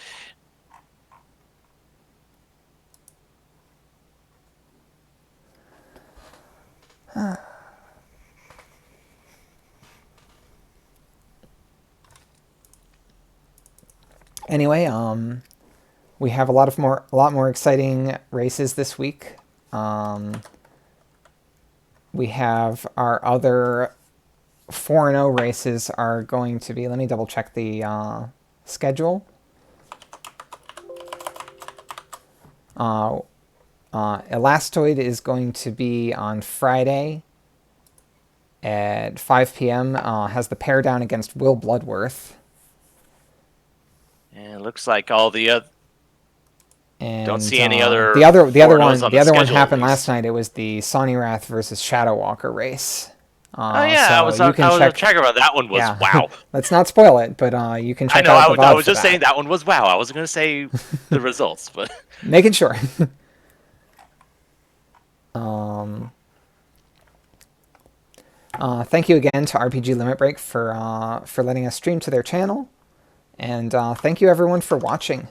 Speaker 1: Anyway, we have a lot more exciting races this week. We have our other 4-0 races are going to be. Let me double check the schedule. Elastoid is going to be on Friday at 5 p.m. Has the pair down against Will Bloodworth.
Speaker 2: And it looks like all the other.
Speaker 1: And
Speaker 2: Don't see any other
Speaker 1: the other
Speaker 2: 4-0s on the
Speaker 1: one
Speaker 2: schedule,
Speaker 1: happened
Speaker 2: at least.
Speaker 1: last night. It was the Sonny Wrath versus Shadow Walker race.
Speaker 2: Oh yeah,
Speaker 1: so
Speaker 2: I was
Speaker 1: you can check.
Speaker 2: checking about that one. Was
Speaker 1: Yeah.
Speaker 2: wow.
Speaker 1: Let's not spoil it, but you can
Speaker 2: I
Speaker 1: check
Speaker 2: know.
Speaker 1: out the
Speaker 2: I
Speaker 1: VOD
Speaker 2: was
Speaker 1: for
Speaker 2: just saying that one was wow. I wasn't going to say the results, but
Speaker 1: Making sure. Thank you again to RPG Limit Break for letting us stream to their channel, and thank you everyone for watching.